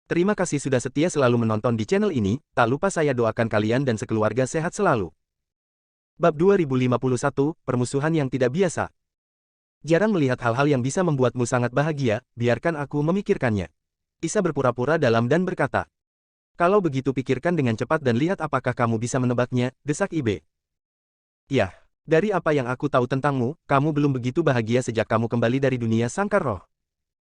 Terima kasih sudah setia selalu menonton di channel ini, tak lupa saya doakan kalian dan sekeluarga sehat selalu. Bab 2051, Permusuhan yang tidak biasa. Jarang melihat hal-hal yang bisa membuatmu sangat bahagia, biarkan aku memikirkannya. Isa berpura-pura dalam dan berkata. Kalau begitu pikirkan dengan cepat dan lihat apakah kamu bisa menebaknya, desak Ibe. Yah, dari apa yang aku tahu tentangmu, kamu belum begitu bahagia sejak kamu kembali dari dunia sangkar roh.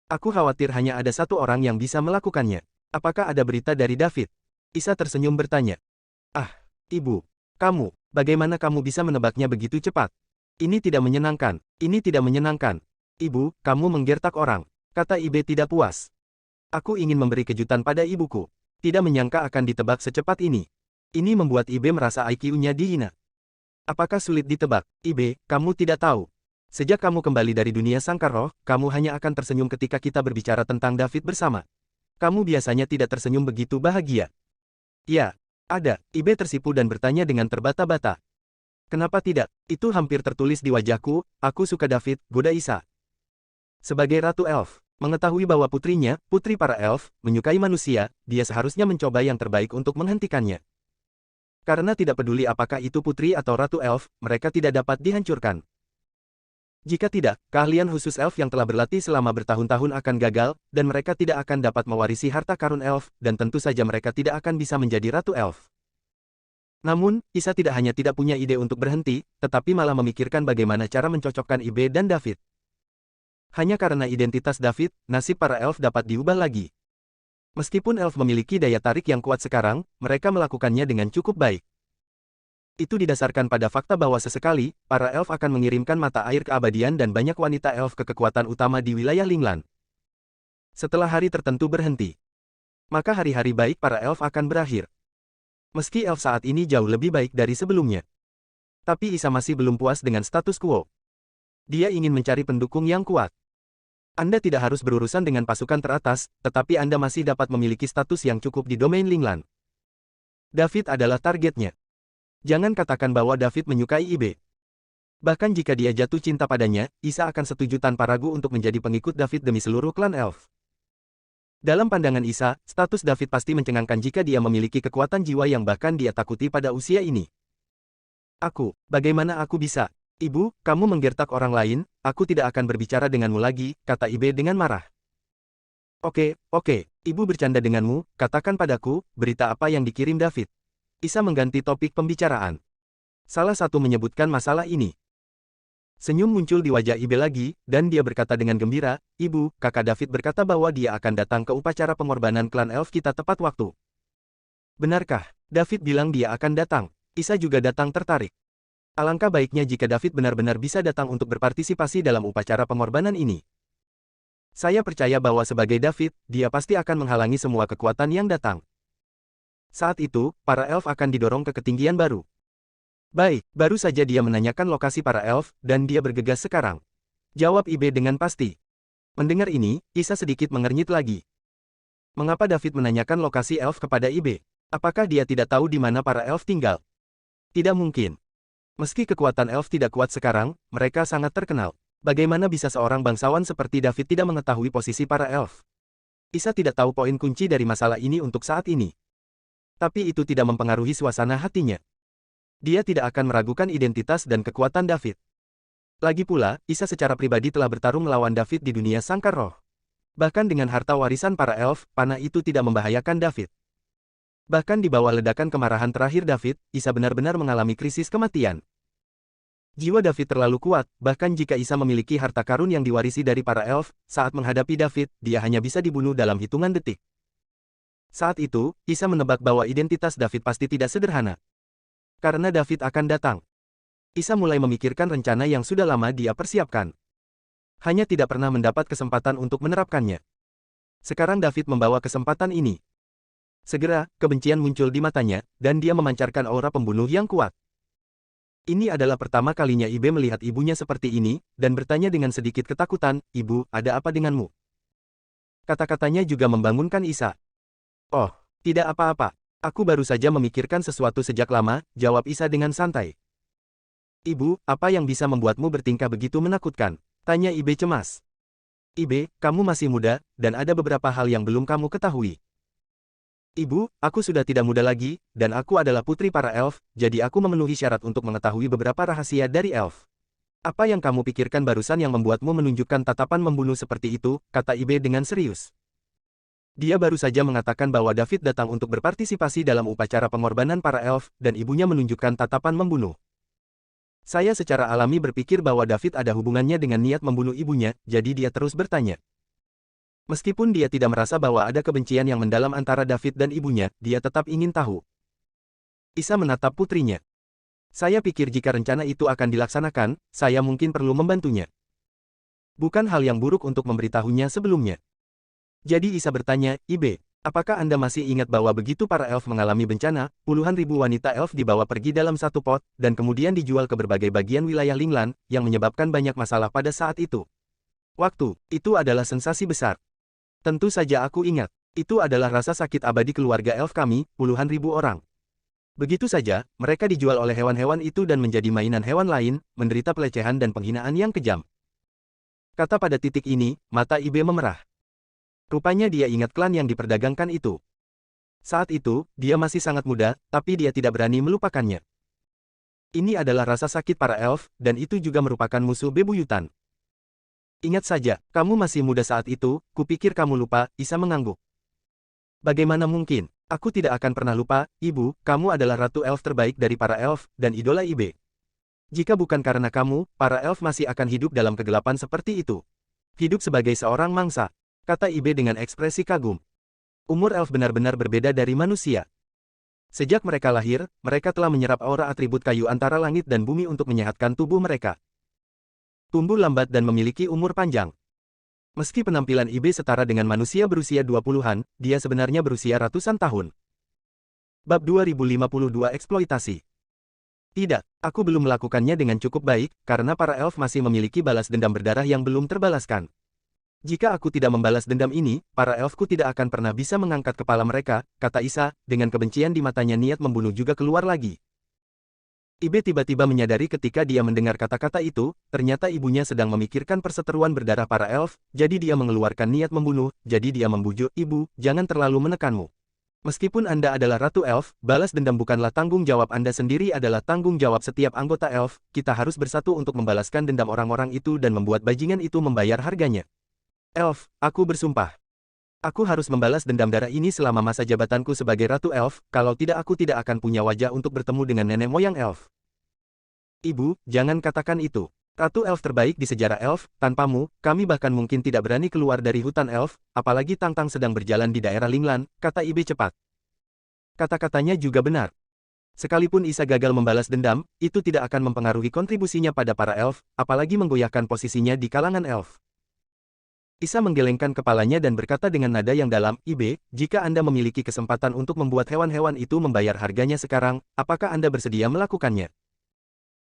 Aku khawatir hanya ada satu orang yang bisa melakukannya. Apakah ada berita dari David? Isa tersenyum bertanya. Ah, ibu. Kamu, bagaimana kamu bisa menebaknya begitu cepat? Ini tidak menyenangkan. Ini tidak menyenangkan. Ibu, kamu menggertak orang. Kata Ibe tidak puas. Aku ingin memberi kejutan pada ibuku. Tidak menyangka akan ditebak secepat ini. Ini membuat Ibe merasa IQ-nya dihina. Apakah sulit ditebak? Ibe, kamu tidak tahu. Sejak kamu kembali dari dunia sangkar roh, kamu hanya akan tersenyum ketika kita berbicara tentang David bersama. Kamu biasanya tidak tersenyum begitu bahagia. Ya, ada. Ibe tersipu dan bertanya dengan terbata-bata. Kenapa tidak? Itu hampir tertulis di wajahku, aku suka David, goda Isa. Sebagai Ratu Elf, mengetahui bahwa putrinya, putri para elf, menyukai manusia, dia seharusnya mencoba yang terbaik untuk menghentikannya. Karena tidak peduli apakah itu putri atau Ratu Elf, mereka tidak dapat dihancurkan. Jika tidak, keahlian khusus elf yang telah berlatih selama bertahun-tahun akan gagal, dan mereka tidak akan dapat mewarisi harta karun elf, dan tentu saja mereka tidak akan bisa menjadi Ratu Elf. Namun, Isa tidak hanya tidak punya ide untuk berhenti, tetapi malah memikirkan bagaimana cara mencocokkan Ibe dan David. Hanya karena identitas David, nasib para elf dapat diubah lagi. Meskipun elf memiliki daya tarik yang kuat sekarang, mereka melakukannya dengan cukup baik. Itu didasarkan pada fakta bahwa sesekali, para elf akan mengirimkan mata air keabadian dan banyak wanita elf ke kekuatan utama di wilayah Linglan. Setelah hari tertentu berhenti, maka hari-hari baik para elf akan berakhir. Meski elf saat ini jauh lebih baik dari sebelumnya. Tapi Isa masih belum puas dengan status quo. Dia ingin mencari pendukung yang kuat. Anda tidak harus berurusan dengan pasukan teratas, tetapi Anda masih dapat memiliki status yang cukup di domain Linglan. David adalah targetnya. Jangan katakan bahwa David menyukai Ibe. Bahkan jika dia jatuh cinta padanya, Isa akan setuju tanpa ragu untuk menjadi pengikut David demi seluruh klan elf. Dalam pandangan Isa, status David pasti mencengangkan jika dia memiliki kekuatan jiwa yang bahkan dia takuti pada usia ini. Bagaimana aku bisa? Ibu, kamu menggertak orang lain, aku tidak akan berbicara denganmu lagi, kata Ibe dengan marah. Oke, ibu bercanda denganmu, katakan padaku, berita apa yang dikirim David? Isa mengganti topik pembicaraan. Salah satu menyebutkan masalah ini. Senyum muncul di wajah Ibe lagi, dan dia berkata dengan gembira, Ibu, kakak David berkata bahwa dia akan datang ke upacara pengorbanan klan elf kita tepat waktu. Benarkah? David bilang dia akan datang. Isa juga datang tertarik. Alangkah baiknya jika David benar-benar bisa datang untuk berpartisipasi dalam upacara pengorbanan ini. Saya percaya bahwa sebagai David, dia pasti akan menghalangi semua kekuatan yang datang. Saat itu, para elf akan didorong ke ketinggian baru. Baik, baru saja dia menanyakan lokasi para elf, dan dia bergegas sekarang. Jawab Ibe dengan pasti. Mendengar ini, Isa sedikit mengernyit lagi. Mengapa David menanyakan lokasi elf kepada Ibe? Apakah dia tidak tahu di mana para elf tinggal? Tidak mungkin. Meski kekuatan elf tidak kuat sekarang, mereka sangat terkenal. Bagaimana bisa seorang bangsawan seperti David tidak mengetahui posisi para elf? Isa tidak tahu poin kunci dari masalah ini untuk saat ini. Tapi itu tidak mempengaruhi suasana hatinya. Dia tidak akan meragukan identitas dan kekuatan David. Lagi pula, Isa secara pribadi telah bertarung melawan David di dunia sangkar roh. Bahkan dengan harta warisan para elf, panah itu tidak membahayakan David. Bahkan di bawah ledakan kemarahan terakhir David, Isa benar-benar mengalami krisis kematian. Jiwa David terlalu kuat, bahkan jika Isa memiliki harta karun yang diwarisi dari para elf, saat menghadapi David, dia hanya bisa dibunuh dalam hitungan detik. Saat itu, Isa menebak bahwa identitas David pasti tidak sederhana. Karena David akan datang. Isa mulai memikirkan rencana yang sudah lama dia persiapkan. Hanya tidak pernah mendapat kesempatan untuk menerapkannya. Sekarang David membawa kesempatan ini. Segera, kebencian muncul di matanya, dan dia memancarkan aura pembunuh yang kuat. Ini adalah pertama kalinya Ibe melihat ibunya seperti ini, dan bertanya dengan sedikit ketakutan, Ibu, ada apa denganmu? Kata-katanya juga membangunkan Isa. Oh, tidak apa-apa. Aku baru saja memikirkan sesuatu sejak lama, jawab Isa dengan santai. Ibu, apa yang bisa membuatmu bertingkah begitu menakutkan? Tanya Ibe cemas. Ibe, kamu masih muda, dan ada beberapa hal yang belum kamu ketahui. Ibu, aku sudah tidak muda lagi, dan aku adalah putri para elf, jadi aku memenuhi syarat untuk mengetahui beberapa rahasia dari elf. Apa yang kamu pikirkan barusan yang membuatmu menunjukkan tatapan membunuh seperti itu, kata Ibe dengan serius. Dia baru saja mengatakan bahwa David datang untuk berpartisipasi dalam upacara pengorbanan para elf, dan ibunya menunjukkan tatapan membunuh. Saya secara alami berpikir bahwa David ada hubungannya dengan niat membunuh ibunya, jadi dia terus bertanya. Meskipun dia tidak merasa bahwa ada kebencian yang mendalam antara David dan ibunya, dia tetap ingin tahu. Isa menatap putrinya. Saya pikir jika rencana itu akan dilaksanakan, saya mungkin perlu membantunya. Bukan hal yang buruk untuk memberitahunya sebelumnya. Jadi Isa bertanya, Ibe, apakah Anda masih ingat bahwa begitu para elf mengalami bencana, puluhan ribu wanita elf dibawa pergi dalam satu pot, dan kemudian dijual ke berbagai bagian wilayah Linglan, yang menyebabkan banyak masalah pada saat itu. Waktu itu adalah sensasi besar. Tentu saja aku ingat, itu adalah rasa sakit abadi keluarga elf kami, puluhan ribu orang. Begitu saja, mereka dijual oleh hewan-hewan itu dan menjadi mainan hewan lain, menderita pelecehan dan penghinaan yang kejam. Kata pada titik ini, mata Ibe memerah. Rupanya dia ingat klan yang diperdagangkan itu. Saat itu, dia masih sangat muda, tapi dia tidak berani melupakannya. Ini adalah rasa sakit para elf, dan itu juga merupakan musuh bebuyutan. Ingat saja, kamu masih muda saat itu, kupikir kamu lupa, Isa mengangguk. Bagaimana mungkin? Aku tidak akan pernah lupa, Ibu, kamu adalah ratu elf terbaik dari para elf, dan idola Ibe. Jika bukan karena kamu, para elf masih akan hidup dalam kegelapan seperti itu. Hidup sebagai seorang mangsa, kata Ibe dengan ekspresi kagum. Umur elf benar-benar berbeda dari manusia. Sejak mereka lahir, mereka telah menyerap aura atribut kayu antara langit dan bumi untuk menyehatkan tubuh mereka. Tumbuh lambat dan memiliki umur panjang. Meski penampilan Ibe setara dengan manusia berusia 20-an, dia sebenarnya berusia ratusan tahun. Bab 2052 Eksploitasi. Tidak, aku belum melakukannya dengan cukup baik, karena para elf masih memiliki balas dendam berdarah yang belum terbalaskan. Jika aku tidak membalas dendam ini, para elfku tidak akan pernah bisa mengangkat kepala mereka, kata Isa, dengan kebencian di matanya niat membunuh juga keluar lagi. Ibe tiba-tiba menyadari ketika dia mendengar kata-kata itu, ternyata ibunya sedang memikirkan perseteruan berdarah para elf, jadi dia mengeluarkan niat membunuh, jadi dia membujuk, Ibu, jangan terlalu menekanmu. Meskipun Anda adalah Ratu Elf, balas dendam bukanlah tanggung jawab Anda sendiri adalah tanggung jawab setiap anggota elf, kita harus bersatu untuk membalaskan dendam orang-orang itu dan membuat bajingan itu membayar harganya. Elf, aku bersumpah. Aku harus membalas dendam darah ini selama masa jabatanku sebagai Ratu Elf, kalau tidak aku tidak akan punya wajah untuk bertemu dengan nenek moyang elf. Ibu, jangan katakan itu. Ratu Elf terbaik di sejarah elf, tanpamu, kami bahkan mungkin tidak berani keluar dari hutan elf, apalagi Tangtang sedang berjalan di daerah Linglan, kata Ibe cepat. Kata-katanya juga benar. Sekalipun Isa gagal membalas dendam, itu tidak akan mempengaruhi kontribusinya pada para elf, apalagi menggoyahkan posisinya di kalangan elf. Isa menggelengkan kepalanya dan berkata dengan nada yang dalam, Ibe, jika Anda memiliki kesempatan untuk membuat hewan-hewan itu membayar harganya sekarang, apakah Anda bersedia melakukannya?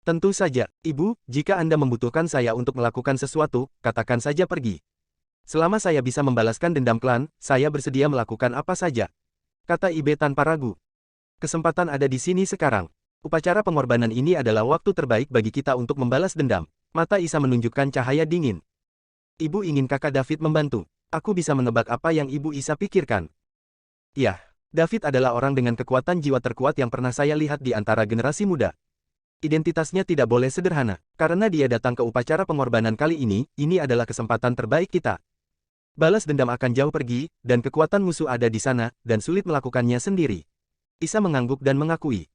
Tentu saja, Ibu, jika Anda membutuhkan saya untuk melakukan sesuatu, katakan saja pergi. Selama saya bisa membalaskan dendam klan, saya bersedia melakukan apa saja. Kata Ibe tanpa ragu. Kesempatan ada di sini sekarang. Upacara pengorbanan ini adalah waktu terbaik bagi kita untuk membalas dendam. Mata Isa menunjukkan cahaya dingin. Ibu ingin kakak David membantu. Aku bisa menebak apa yang Ibu Isa pikirkan. Ya, David adalah orang dengan kekuatan jiwa terkuat yang pernah saya lihat di antara generasi muda. Identitasnya tidak boleh sederhana. Karena dia datang ke upacara pengorbanan kali ini adalah kesempatan terbaik kita. Balas dendam akan jauh pergi, dan kekuatan musuh ada di sana, dan sulit melakukannya sendiri. Isa mengangguk dan mengakui.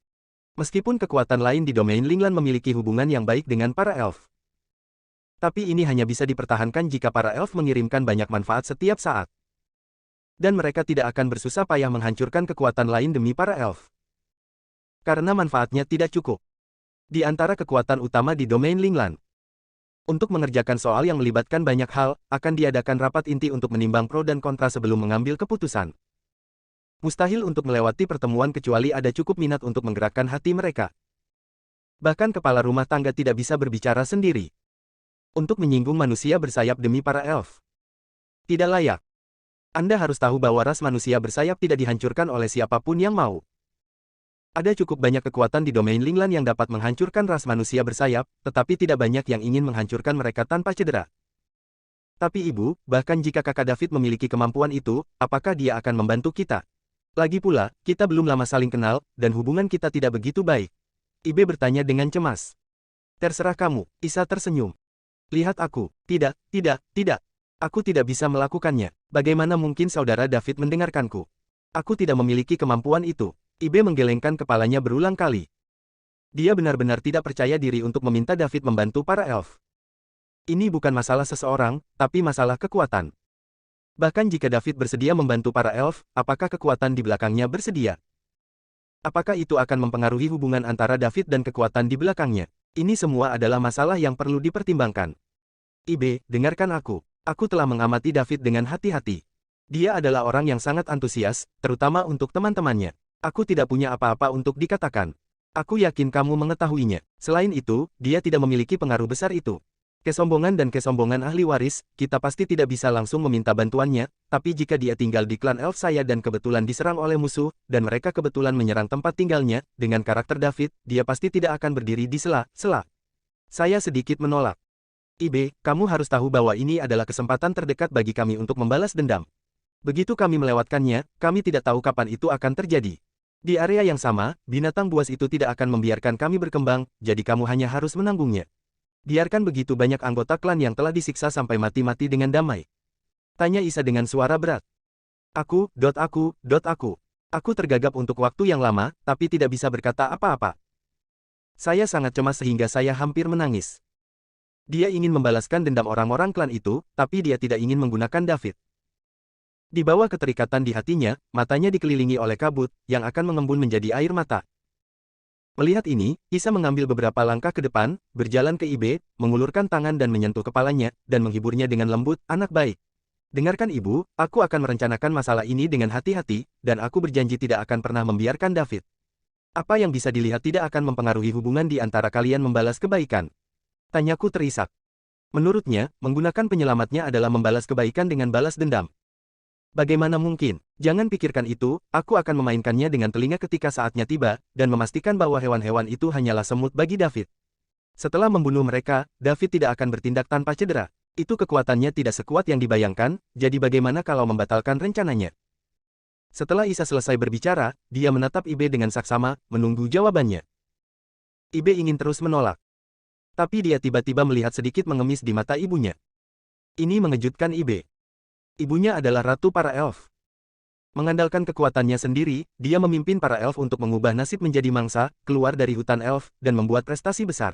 Meskipun kekuatan lain di domain Linglan memiliki hubungan yang baik dengan para elf. Tapi ini hanya bisa dipertahankan jika para elf mengirimkan banyak manfaat setiap saat. Dan mereka tidak akan bersusah payah menghancurkan kekuatan lain demi para elf. Karena manfaatnya tidak cukup. Di antara kekuatan utama di domain Linglan. Untuk mengerjakan soal yang melibatkan banyak hal, akan diadakan rapat inti untuk menimbang pro dan kontra sebelum mengambil keputusan. Mustahil untuk melewati pertemuan kecuali ada cukup minat untuk menggerakkan hati mereka. Bahkan kepala rumah tangga tidak bisa berbicara sendiri. Untuk menyinggung manusia bersayap demi para elf. Tidak layak. Anda harus tahu bahwa ras manusia bersayap tidak dihancurkan oleh siapapun yang mau. Ada cukup banyak kekuatan di domain Linglan yang dapat menghancurkan ras manusia bersayap, tetapi tidak banyak yang ingin menghancurkan mereka tanpa cedera. Tapi Ibu, bahkan jika kakak David memiliki kemampuan itu, apakah dia akan membantu kita? Lagi pula, kita belum lama saling kenal, dan hubungan kita tidak begitu baik. Ibe bertanya dengan cemas. Terserah kamu, Isa tersenyum. Lihat aku. Tidak, tidak, tidak. Aku tidak bisa melakukannya. Bagaimana mungkin saudara David mendengarkanku? Aku tidak memiliki kemampuan itu. Ibe menggelengkan kepalanya berulang kali. Dia benar-benar tidak percaya diri untuk meminta David membantu para elf. Ini bukan masalah seseorang, tapi masalah kekuatan. Bahkan jika David bersedia membantu para elf, apakah kekuatan di belakangnya bersedia? Apakah itu akan mempengaruhi hubungan antara David dan kekuatan di belakangnya? Ini semua adalah masalah yang perlu dipertimbangkan. Ibe, dengarkan aku. Aku telah mengamati David dengan hati-hati. Dia adalah orang yang sangat antusias, terutama untuk teman-temannya. Aku tidak punya apa-apa untuk dikatakan. Aku yakin kamu mengetahuinya. Selain itu, dia tidak memiliki pengaruh besar itu. Kesombongan dan kesombongan ahli waris, kita pasti tidak bisa langsung meminta bantuannya, tapi jika dia tinggal di klan elf saya dan kebetulan diserang oleh musuh, dan mereka kebetulan menyerang tempat tinggalnya, dengan karakter David, dia pasti tidak akan berdiri di sela-sela. Saya sedikit menolak. Ibe, kamu harus tahu bahwa ini adalah kesempatan terdekat bagi kami untuk membalas dendam. Begitu kami melewatkannya, kami tidak tahu kapan itu akan terjadi. Di area yang sama, binatang buas itu tidak akan membiarkan kami berkembang, jadi kamu hanya harus menanggungnya. Biarkan begitu banyak anggota klan yang telah disiksa sampai mati-mati dengan damai. Tanya Isa dengan suara berat. Aku. Aku tergagap untuk waktu yang lama, tapi tidak bisa berkata apa-apa. Saya sangat cemas sehingga saya hampir menangis. Dia ingin membalaskan dendam orang-orang klan itu, tapi dia tidak ingin menggunakan David. Di bawah keterikatan di hatinya, matanya dikelilingi oleh kabut, yang akan mengembun menjadi air mata. Melihat ini, Isa mengambil beberapa langkah ke depan, berjalan ke Ibe, mengulurkan tangan dan menyentuh kepalanya, dan menghiburnya dengan lembut, anak baik. Dengarkan ibu, aku akan merencanakan masalah ini dengan hati-hati, dan aku berjanji tidak akan pernah membiarkan David. Apa yang bisa dilihat tidak akan mempengaruhi hubungan di antara kalian membalas kebaikan. Tanyaku terisak. Menurutnya, menggunakan penyelamatnya adalah membalas kebaikan dengan balas dendam. Bagaimana mungkin? Jangan pikirkan itu, aku akan memainkannya dengan telinga ketika saatnya tiba, dan memastikan bahwa hewan-hewan itu hanyalah semut bagi David. Setelah membunuh mereka, David tidak akan bertindak tanpa cedera. Itu kekuatannya tidak sekuat yang dibayangkan, jadi bagaimana kalau membatalkan rencananya? Setelah Isa selesai berbicara, dia menatap Ibe dengan saksama, menunggu jawabannya. Ibe ingin terus menolak. Tapi dia tiba-tiba melihat sedikit mengemis di mata ibunya. Ini mengejutkan Ibe. Ibunya adalah ratu para elf. Mengandalkan kekuatannya sendiri, dia memimpin para elf untuk mengubah nasib menjadi mangsa, keluar dari hutan elf, dan membuat prestasi besar.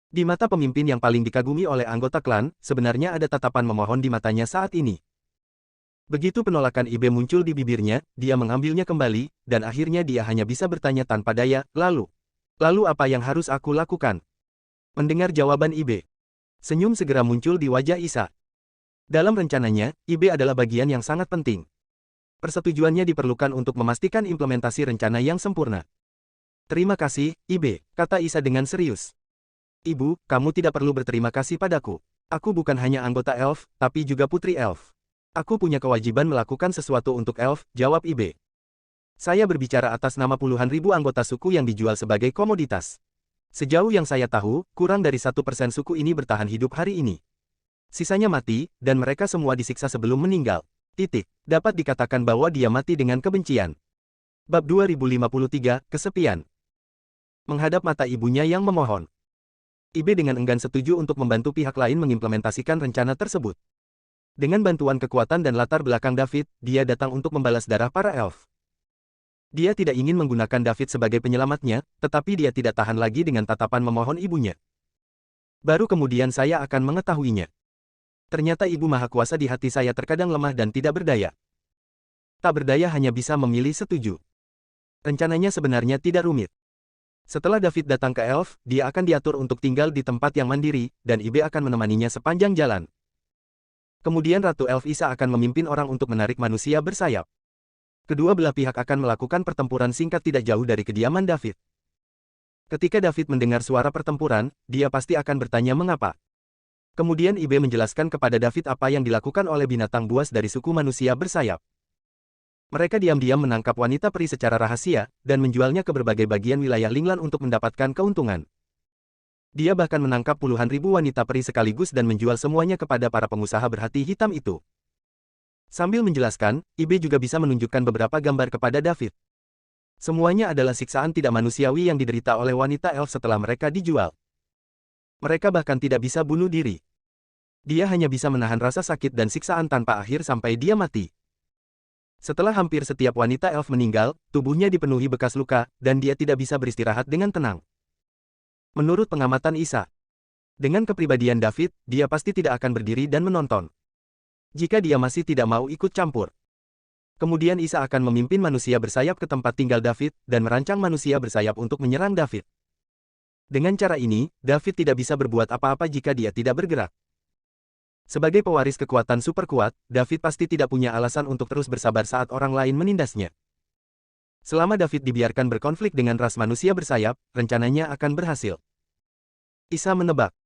Di mata pemimpin yang paling dikagumi oleh anggota klan, sebenarnya ada tatapan memohon di matanya saat ini. Begitu penolakan Ibe muncul di bibirnya, dia mengambilnya kembali, dan akhirnya dia hanya bisa bertanya tanpa daya, lalu apa yang harus aku lakukan? Mendengar jawaban Ibe, senyum segera muncul di wajah Isa. Dalam rencananya, Ibe adalah bagian yang sangat penting. Persetujuannya diperlukan untuk memastikan implementasi rencana yang sempurna. Terima kasih, Ibe, kata Isa dengan serius. Ibu, kamu tidak perlu berterima kasih padaku. Aku bukan hanya anggota elf, tapi juga putri elf. Aku punya kewajiban melakukan sesuatu untuk elf, jawab Ibe. Saya berbicara atas nama puluhan ribu anggota suku yang dijual sebagai komoditas. Sejauh yang saya tahu, kurang dari 1% suku ini bertahan hidup hari ini. Sisanya mati, dan mereka semua disiksa sebelum meninggal. Dapat dikatakan bahwa dia mati dengan kebencian. Bab 2053, Kesepian. Menghadap mata ibunya yang memohon. Ibe dengan enggan setuju untuk membantu pihak lain mengimplementasikan rencana tersebut. Dengan bantuan kekuatan dan latar belakang David, dia datang untuk membalas darah para elf. Dia tidak ingin menggunakan David sebagai penyelamatnya, tetapi dia tidak tahan lagi dengan tatapan memohon ibunya. Baru kemudian saya akan mengetahuinya. Ternyata Ibu Maha Kuasa di hati saya terkadang lemah dan tidak berdaya. Tak berdaya hanya bisa memilih setuju. Rencananya sebenarnya tidak rumit. Setelah David datang ke elf, dia akan diatur untuk tinggal di tempat yang mandiri, dan Ibe akan menemaninya sepanjang jalan. Kemudian Ratu Elf Isa akan memimpin orang untuk menarik manusia bersayap. Kedua belah pihak akan melakukan pertempuran singkat tidak jauh dari kediaman David. Ketika David mendengar suara pertempuran, dia pasti akan bertanya mengapa. Kemudian Ibe menjelaskan kepada David apa yang dilakukan oleh binatang buas dari suku manusia bersayap. Mereka diam-diam menangkap wanita peri secara rahasia, dan menjualnya ke berbagai bagian wilayah Linglan untuk mendapatkan keuntungan. Dia bahkan menangkap puluhan ribu wanita peri sekaligus dan menjual semuanya kepada para pengusaha berhati hitam itu. Sambil menjelaskan, Ibe juga bisa menunjukkan beberapa gambar kepada David. Semuanya adalah siksaan tidak manusiawi yang diderita oleh wanita elf setelah mereka dijual. Mereka bahkan tidak bisa bunuh diri. Dia hanya bisa menahan rasa sakit dan siksaan tanpa akhir sampai dia mati. Setelah hampir setiap wanita elf meninggal, tubuhnya dipenuhi bekas luka, dan dia tidak bisa beristirahat dengan tenang. Menurut pengamatan Isa, dengan kepribadian David, dia pasti tidak akan berdiri dan menonton. Jika dia masih tidak mau ikut campur. Kemudian Isa akan memimpin manusia bersayap ke tempat tinggal David, dan merancang manusia bersayap untuk menyerang David. Dengan cara ini, David tidak bisa berbuat apa-apa jika dia tidak bergerak. Sebagai pewaris kekuatan super kuat, David pasti tidak punya alasan untuk terus bersabar saat orang lain menindasnya. Selama David dibiarkan berkonflik dengan ras manusia bersayap, rencananya akan berhasil. Isa menebak.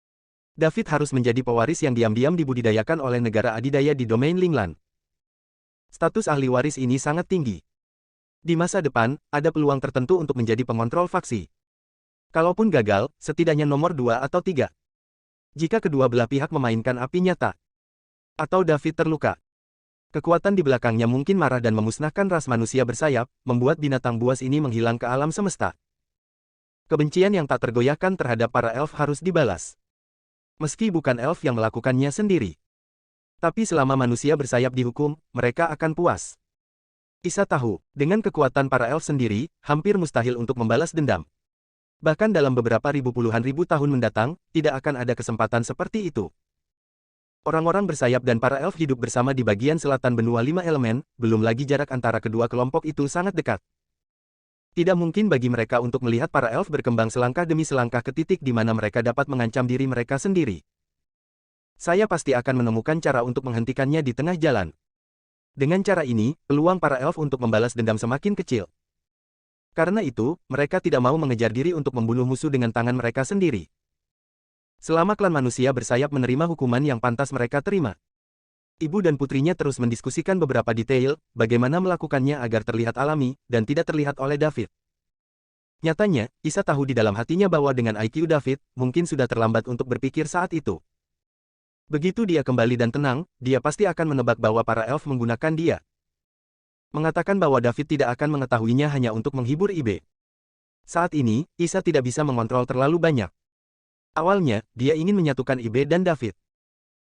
David harus menjadi pewaris yang diam-diam dibudidayakan oleh negara adidaya di domain Linglan. Status ahli waris ini sangat tinggi. Di masa depan, ada peluang tertentu untuk menjadi pengontrol faksi. Kalaupun gagal, setidaknya nomor 2 atau 3. Jika kedua belah pihak memainkan api nyata. Atau David terluka. Kekuatan di belakangnya mungkin marah dan memusnahkan ras manusia bersayap, membuat binatang buas ini menghilang ke alam semesta. Kebencian yang tak tergoyahkan terhadap para elf harus dibalas. Meski bukan elf yang melakukannya sendiri. Tapi selama manusia bersayap dihukum, mereka akan puas. Isa tahu, dengan kekuatan para elf sendiri, hampir mustahil untuk membalas dendam. Bahkan dalam beberapa puluhan ribu tahun mendatang, tidak akan ada kesempatan seperti itu. Orang-orang bersayap dan para elf hidup bersama di bagian selatan benua 5 elemen, belum lagi jarak antara kedua kelompok itu sangat dekat. Tidak mungkin bagi mereka untuk melihat para elf berkembang selangkah demi selangkah ke titik di mana mereka dapat mengancam diri mereka sendiri. Saya pasti akan menemukan cara untuk menghentikannya di tengah jalan. Dengan cara ini, peluang para elf untuk membalas dendam semakin kecil. Karena itu, mereka tidak mau mengejar diri untuk membunuh musuh dengan tangan mereka sendiri. Selama klan manusia bersayap menerima hukuman yang pantas mereka terima. Ibu dan putrinya terus mendiskusikan beberapa detail, bagaimana melakukannya agar terlihat alami, dan tidak terlihat oleh David. Nyatanya, Isa tahu di dalam hatinya bahwa dengan IQ David, mungkin sudah terlambat untuk berpikir saat itu. Begitu dia kembali dan tenang, dia pasti akan menebak bahwa para elf menggunakan dia. Mengatakan bahwa David tidak akan mengetahuinya hanya untuk menghibur Ibe. Saat ini, Isa tidak bisa mengontrol terlalu banyak. Awalnya, dia ingin menyatukan Ibe dan David.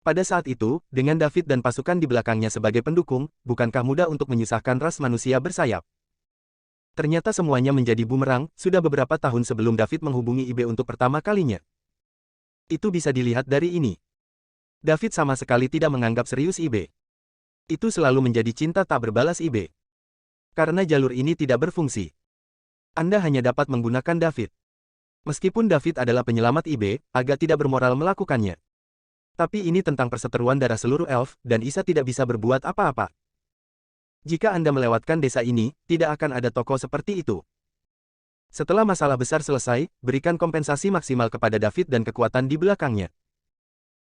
Pada saat itu, dengan David dan pasukan di belakangnya sebagai pendukung, bukankah mudah untuk menyusahkan ras manusia bersayap? Ternyata semuanya menjadi bumerang, sudah beberapa tahun sebelum David menghubungi Ibe untuk pertama kalinya. Itu bisa dilihat dari ini. David sama sekali tidak menganggap serius Ibe. Itu selalu menjadi cinta tak berbalas Ibe. Karena jalur ini tidak berfungsi. Anda hanya dapat menggunakan David. Meskipun David adalah penyelamat Ibe, agak tidak bermoral melakukannya. Tapi ini tentang perseteruan darah seluruh elf, dan Isa tidak bisa berbuat apa-apa. Jika Anda melewatkan desa ini, tidak akan ada toko seperti itu. Setelah masalah besar selesai, berikan kompensasi maksimal kepada David dan kekuatan di belakangnya.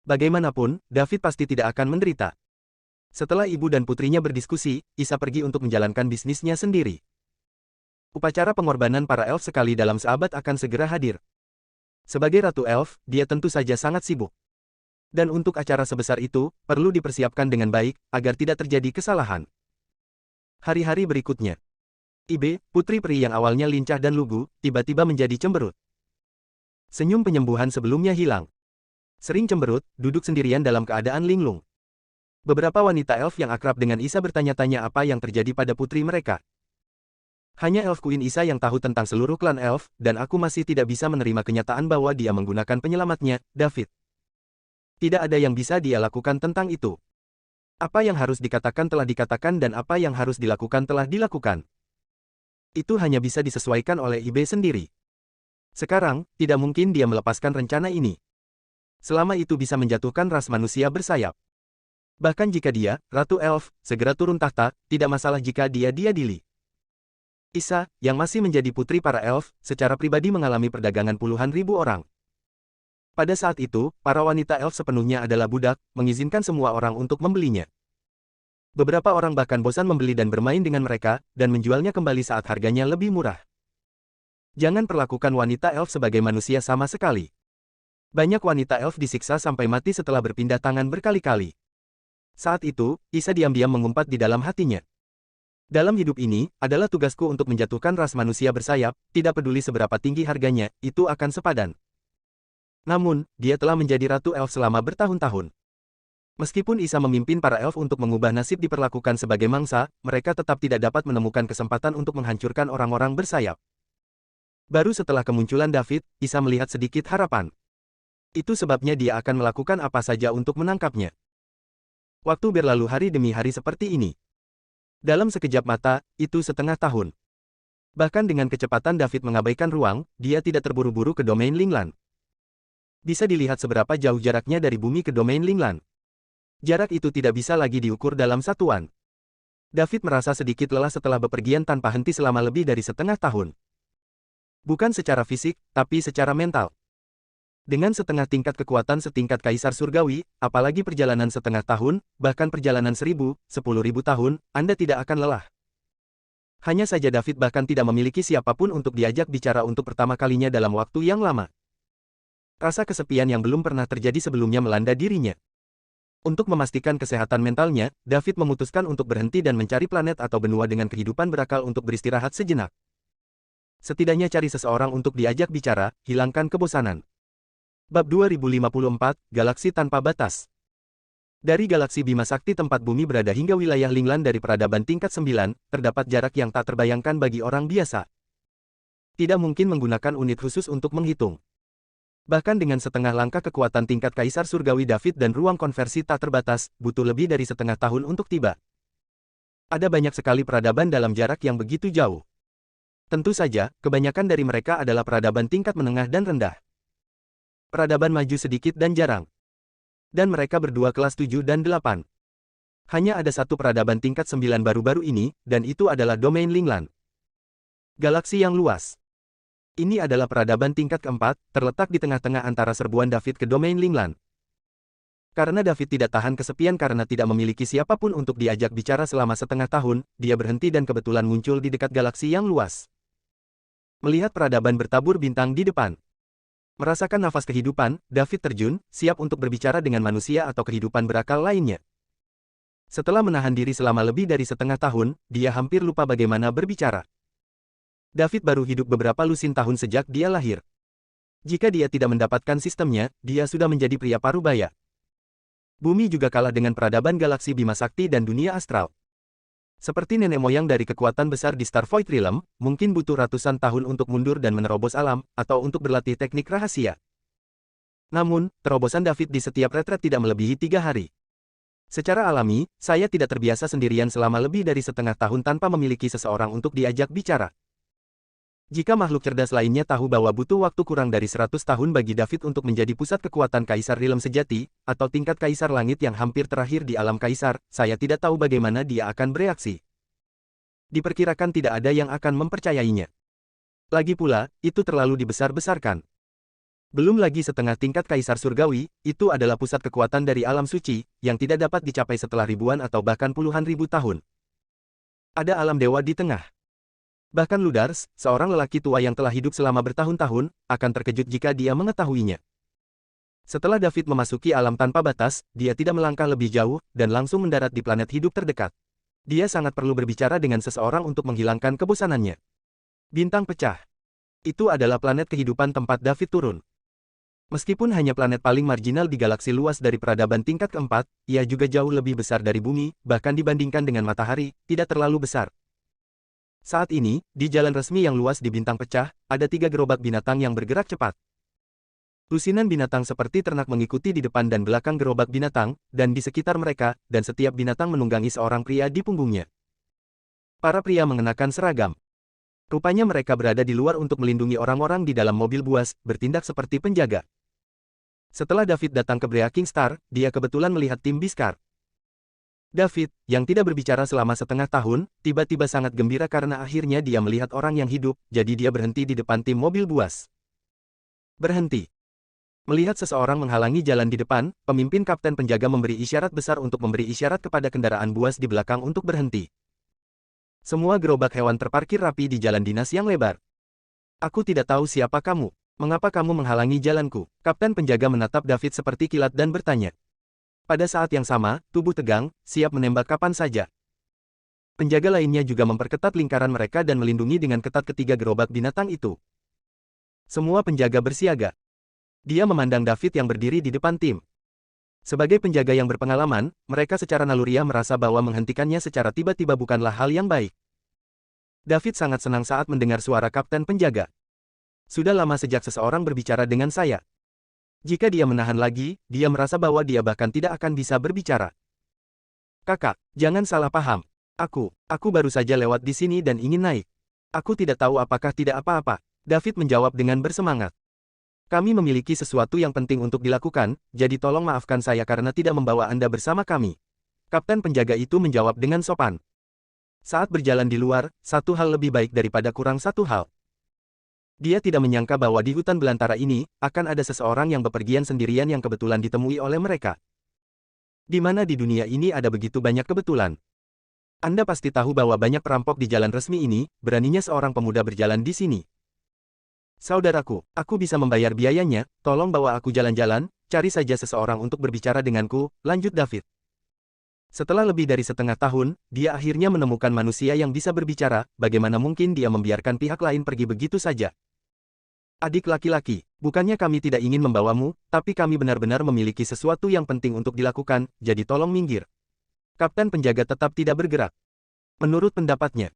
Bagaimanapun, David pasti tidak akan menderita. Setelah ibu dan putrinya berdiskusi, Isa pergi untuk menjalankan bisnisnya sendiri. Upacara pengorbanan para elf sekali dalam seabad akan segera hadir. Sebagai Ratu Elf, dia tentu saja sangat sibuk. Dan untuk acara sebesar itu, perlu dipersiapkan dengan baik, agar tidak terjadi kesalahan. Hari-hari berikutnya. Ibe, putri peri yang awalnya lincah dan lugu, tiba-tiba menjadi cemberut. Senyum penyembuhan sebelumnya hilang. Sering cemberut, duduk sendirian dalam keadaan linglung. Beberapa wanita elf yang akrab dengan Isa bertanya-tanya apa yang terjadi pada putri mereka. Hanya Elf Queen Isa yang tahu tentang seluruh klan elf, dan aku masih tidak bisa menerima kenyataan bahwa dia menggunakan penyelamatnya, David. Tidak ada yang bisa dia lakukan tentang itu. Apa yang harus dikatakan telah dikatakan dan apa yang harus dilakukan telah dilakukan. Itu hanya bisa disesuaikan oleh Ibe sendiri. Sekarang, tidak mungkin dia melepaskan rencana ini. Selama itu bisa menjatuhkan ras manusia bersayap. Bahkan jika dia, Ratu Elf, segera turun tahta, tidak masalah jika dia diadili. Isa, yang masih menjadi putri para elf, secara pribadi mengalami perdagangan puluhan ribu orang. Pada saat itu, para wanita elf sepenuhnya adalah budak, mengizinkan semua orang untuk membelinya. Beberapa orang bahkan bosan membeli dan bermain dengan mereka, dan menjualnya kembali saat harganya lebih murah. Jangan perlakukan wanita elf sebagai manusia sama sekali. Banyak wanita elf disiksa sampai mati setelah berpindah tangan berkali-kali. Saat itu, Isa diam-diam mengumpat di dalam hatinya. Dalam hidup ini, adalah tugasku untuk menjatuhkan ras manusia bersayap, tidak peduli seberapa tinggi harganya, itu akan sepadan. Namun, dia telah menjadi Ratu Elf selama bertahun-tahun. Meskipun Isa memimpin para elf untuk mengubah nasib diperlakukan sebagai mangsa, mereka tetap tidak dapat menemukan kesempatan untuk menghancurkan orang-orang bersayap. Baru setelah kemunculan David, Isa melihat sedikit harapan. Itu sebabnya dia akan melakukan apa saja untuk menangkapnya. Waktu berlalu hari demi hari seperti ini. Dalam sekejap mata, itu setengah tahun. Bahkan dengan kecepatan David mengabaikan ruang, dia tidak terburu-buru ke domain Linglan. Bisa dilihat seberapa jauh jaraknya dari bumi ke domain Linglan. Jarak itu tidak bisa lagi diukur dalam satuan. David merasa sedikit lelah setelah bepergian tanpa henti selama lebih dari setengah tahun. Bukan secara fisik, tapi secara mental. Dengan setengah tingkat kekuatan setingkat Kaisar Surgawi, apalagi perjalanan setengah tahun, bahkan perjalanan 1000, 10.000 tahun, Anda tidak akan lelah. Hanya saja David bahkan tidak memiliki siapapun untuk diajak bicara untuk pertama kalinya dalam waktu yang lama. Rasa kesepian yang belum pernah terjadi sebelumnya melanda dirinya. Untuk memastikan kesehatan mentalnya, David memutuskan untuk berhenti dan mencari planet atau benua dengan kehidupan berakal untuk beristirahat sejenak. Setidaknya cari seseorang untuk diajak bicara, hilangkan kebosanan. Bab 2054, Galaksi Tanpa Batas. Dari galaksi Bima Sakti tempat bumi berada hingga wilayah Linglan dari peradaban tingkat 9, terdapat jarak yang tak terbayangkan bagi orang biasa. Tidak mungkin menggunakan unit khusus untuk menghitung. Bahkan dengan setengah langkah kekuatan tingkat Kaisar Surgawi David dan ruang konversi tak terbatas, butuh lebih dari setengah tahun untuk tiba. Ada banyak sekali peradaban dalam jarak yang begitu jauh. Tentu saja, kebanyakan dari mereka adalah peradaban tingkat menengah dan rendah. Peradaban maju sedikit dan jarang. Dan mereka berdua kelas 7 dan 8. Hanya ada satu peradaban tingkat 9 baru-baru ini, dan itu adalah domain Linglan. Galaksi yang luas. Ini adalah peradaban tingkat keempat, terletak di tengah-tengah antara serbuan David ke domain Linglan. Karena David tidak tahan kesepian karena tidak memiliki siapapun untuk diajak bicara selama setengah tahun, dia berhenti dan kebetulan muncul di dekat galaksi yang luas. Melihat peradaban bertabur bintang di depan. Merasakan nafas kehidupan, David terjun, siap untuk berbicara dengan manusia atau kehidupan berakal lainnya. Setelah menahan diri selama lebih dari setengah tahun, dia hampir lupa bagaimana berbicara. David baru hidup beberapa lusin tahun sejak dia lahir. Jika dia tidak mendapatkan sistemnya, dia sudah menjadi pria parubaya. Bumi juga kalah dengan peradaban galaksi Bima Sakti dan dunia astral. Seperti nenek moyang dari kekuatan besar di Star Void Realm, mungkin butuh ratusan tahun untuk mundur dan menerobos alam, atau untuk berlatih teknik rahasia. Namun, terobosan David di setiap retret tidak melebihi 3 hari. Secara alami, saya tidak terbiasa sendirian selama lebih dari setengah tahun tanpa memiliki seseorang untuk diajak bicara. Jika makhluk cerdas lainnya tahu bahwa butuh waktu kurang dari 100 tahun bagi David untuk menjadi pusat kekuatan Kaisar Realm sejati, atau tingkat Kaisar Langit yang hampir terakhir di alam Kaisar, saya tidak tahu bagaimana dia akan bereaksi. Diperkirakan tidak ada yang akan mempercayainya. Lagi pula, itu terlalu dibesar-besarkan. Belum lagi setengah tingkat Kaisar Surgawi, itu adalah pusat kekuatan dari alam suci, yang tidak dapat dicapai setelah ribuan atau bahkan puluhan ribu tahun. Ada alam dewa di tengah. Bahkan Ludars, seorang lelaki tua yang telah hidup selama bertahun-tahun, akan terkejut jika dia mengetahuinya. Setelah David memasuki alam tanpa batas, dia tidak melangkah lebih jauh, dan langsung mendarat di planet hidup terdekat. Dia sangat perlu berbicara dengan seseorang untuk menghilangkan kebosanannya. Bintang pecah. Itu adalah planet kehidupan tempat David turun. Meskipun hanya planet paling marginal di galaksi luas dari peradaban tingkat keempat, ia juga jauh lebih besar dari bumi, bahkan dibandingkan dengan matahari, tidak terlalu besar. Saat ini, di jalan resmi yang luas di bintang pecah, ada 3 gerobak binatang yang bergerak cepat. Lusinan binatang seperti ternak mengikuti di depan dan belakang gerobak binatang, dan di sekitar mereka, dan setiap binatang menunggangi seorang pria di punggungnya. Para pria mengenakan seragam. Rupanya mereka berada di luar untuk melindungi orang-orang di dalam mobil buas, bertindak seperti penjaga. Setelah David datang ke Breaking Star, dia kebetulan melihat tim Biskar. David, yang tidak berbicara selama setengah tahun, tiba-tiba sangat gembira karena akhirnya dia melihat orang yang hidup, jadi dia berhenti di depan tim mobil buas. Berhenti. Melihat seseorang menghalangi jalan di depan, pemimpin kapten penjaga memberi isyarat besar untuk memberi isyarat kepada kendaraan buas di belakang untuk berhenti. Semua gerobak hewan terparkir rapi di jalan dinas yang lebar. Aku tidak tahu siapa kamu. Mengapa kamu menghalangi jalanku? Kapten penjaga menatap David seperti kilat dan bertanya. Pada saat yang sama, tubuh tegang, siap menembak kapan saja. Penjaga lainnya juga memperketat lingkaran mereka dan melindungi dengan ketat ketiga gerobak binatang itu. Semua penjaga bersiaga. Dia memandang David yang berdiri di depan tim. Sebagai penjaga yang berpengalaman, mereka secara naluriah merasa bahwa menghentikannya secara tiba-tiba bukanlah hal yang baik. David sangat senang saat mendengar suara kapten penjaga. Sudah lama sejak seseorang berbicara dengan saya. Jika dia menahan lagi, dia merasa bahwa dia bahkan tidak akan bisa berbicara. Kakak, jangan salah paham. Aku baru saja lewat di sini dan ingin naik. Aku tidak tahu apakah tidak apa-apa. David menjawab dengan bersemangat. Kami memiliki sesuatu yang penting untuk dilakukan, jadi tolong maafkan saya karena tidak membawa Anda bersama kami. Kapten penjaga itu menjawab dengan sopan. Saat berjalan di luar, satu hal lebih baik daripada kurang satu hal. Dia tidak menyangka bahwa di hutan belantara ini, akan ada seseorang yang bepergian sendirian yang kebetulan ditemui oleh mereka. Di mana di dunia ini ada begitu banyak kebetulan. Anda pasti tahu bahwa banyak perampok di jalan resmi ini, beraninya seorang pemuda berjalan di sini. Saudaraku, aku bisa membayar biayanya, tolong bawa aku jalan-jalan, cari saja seseorang untuk berbicara denganku, lanjut David. Setelah lebih dari setengah tahun, dia akhirnya menemukan manusia yang bisa berbicara, bagaimana mungkin dia membiarkan pihak lain pergi begitu saja. Adik laki-laki, bukannya kami tidak ingin membawamu, tapi kami benar-benar memiliki sesuatu yang penting untuk dilakukan, jadi tolong minggir. Kapten penjaga tetap tidak bergerak. Menurut pendapatnya,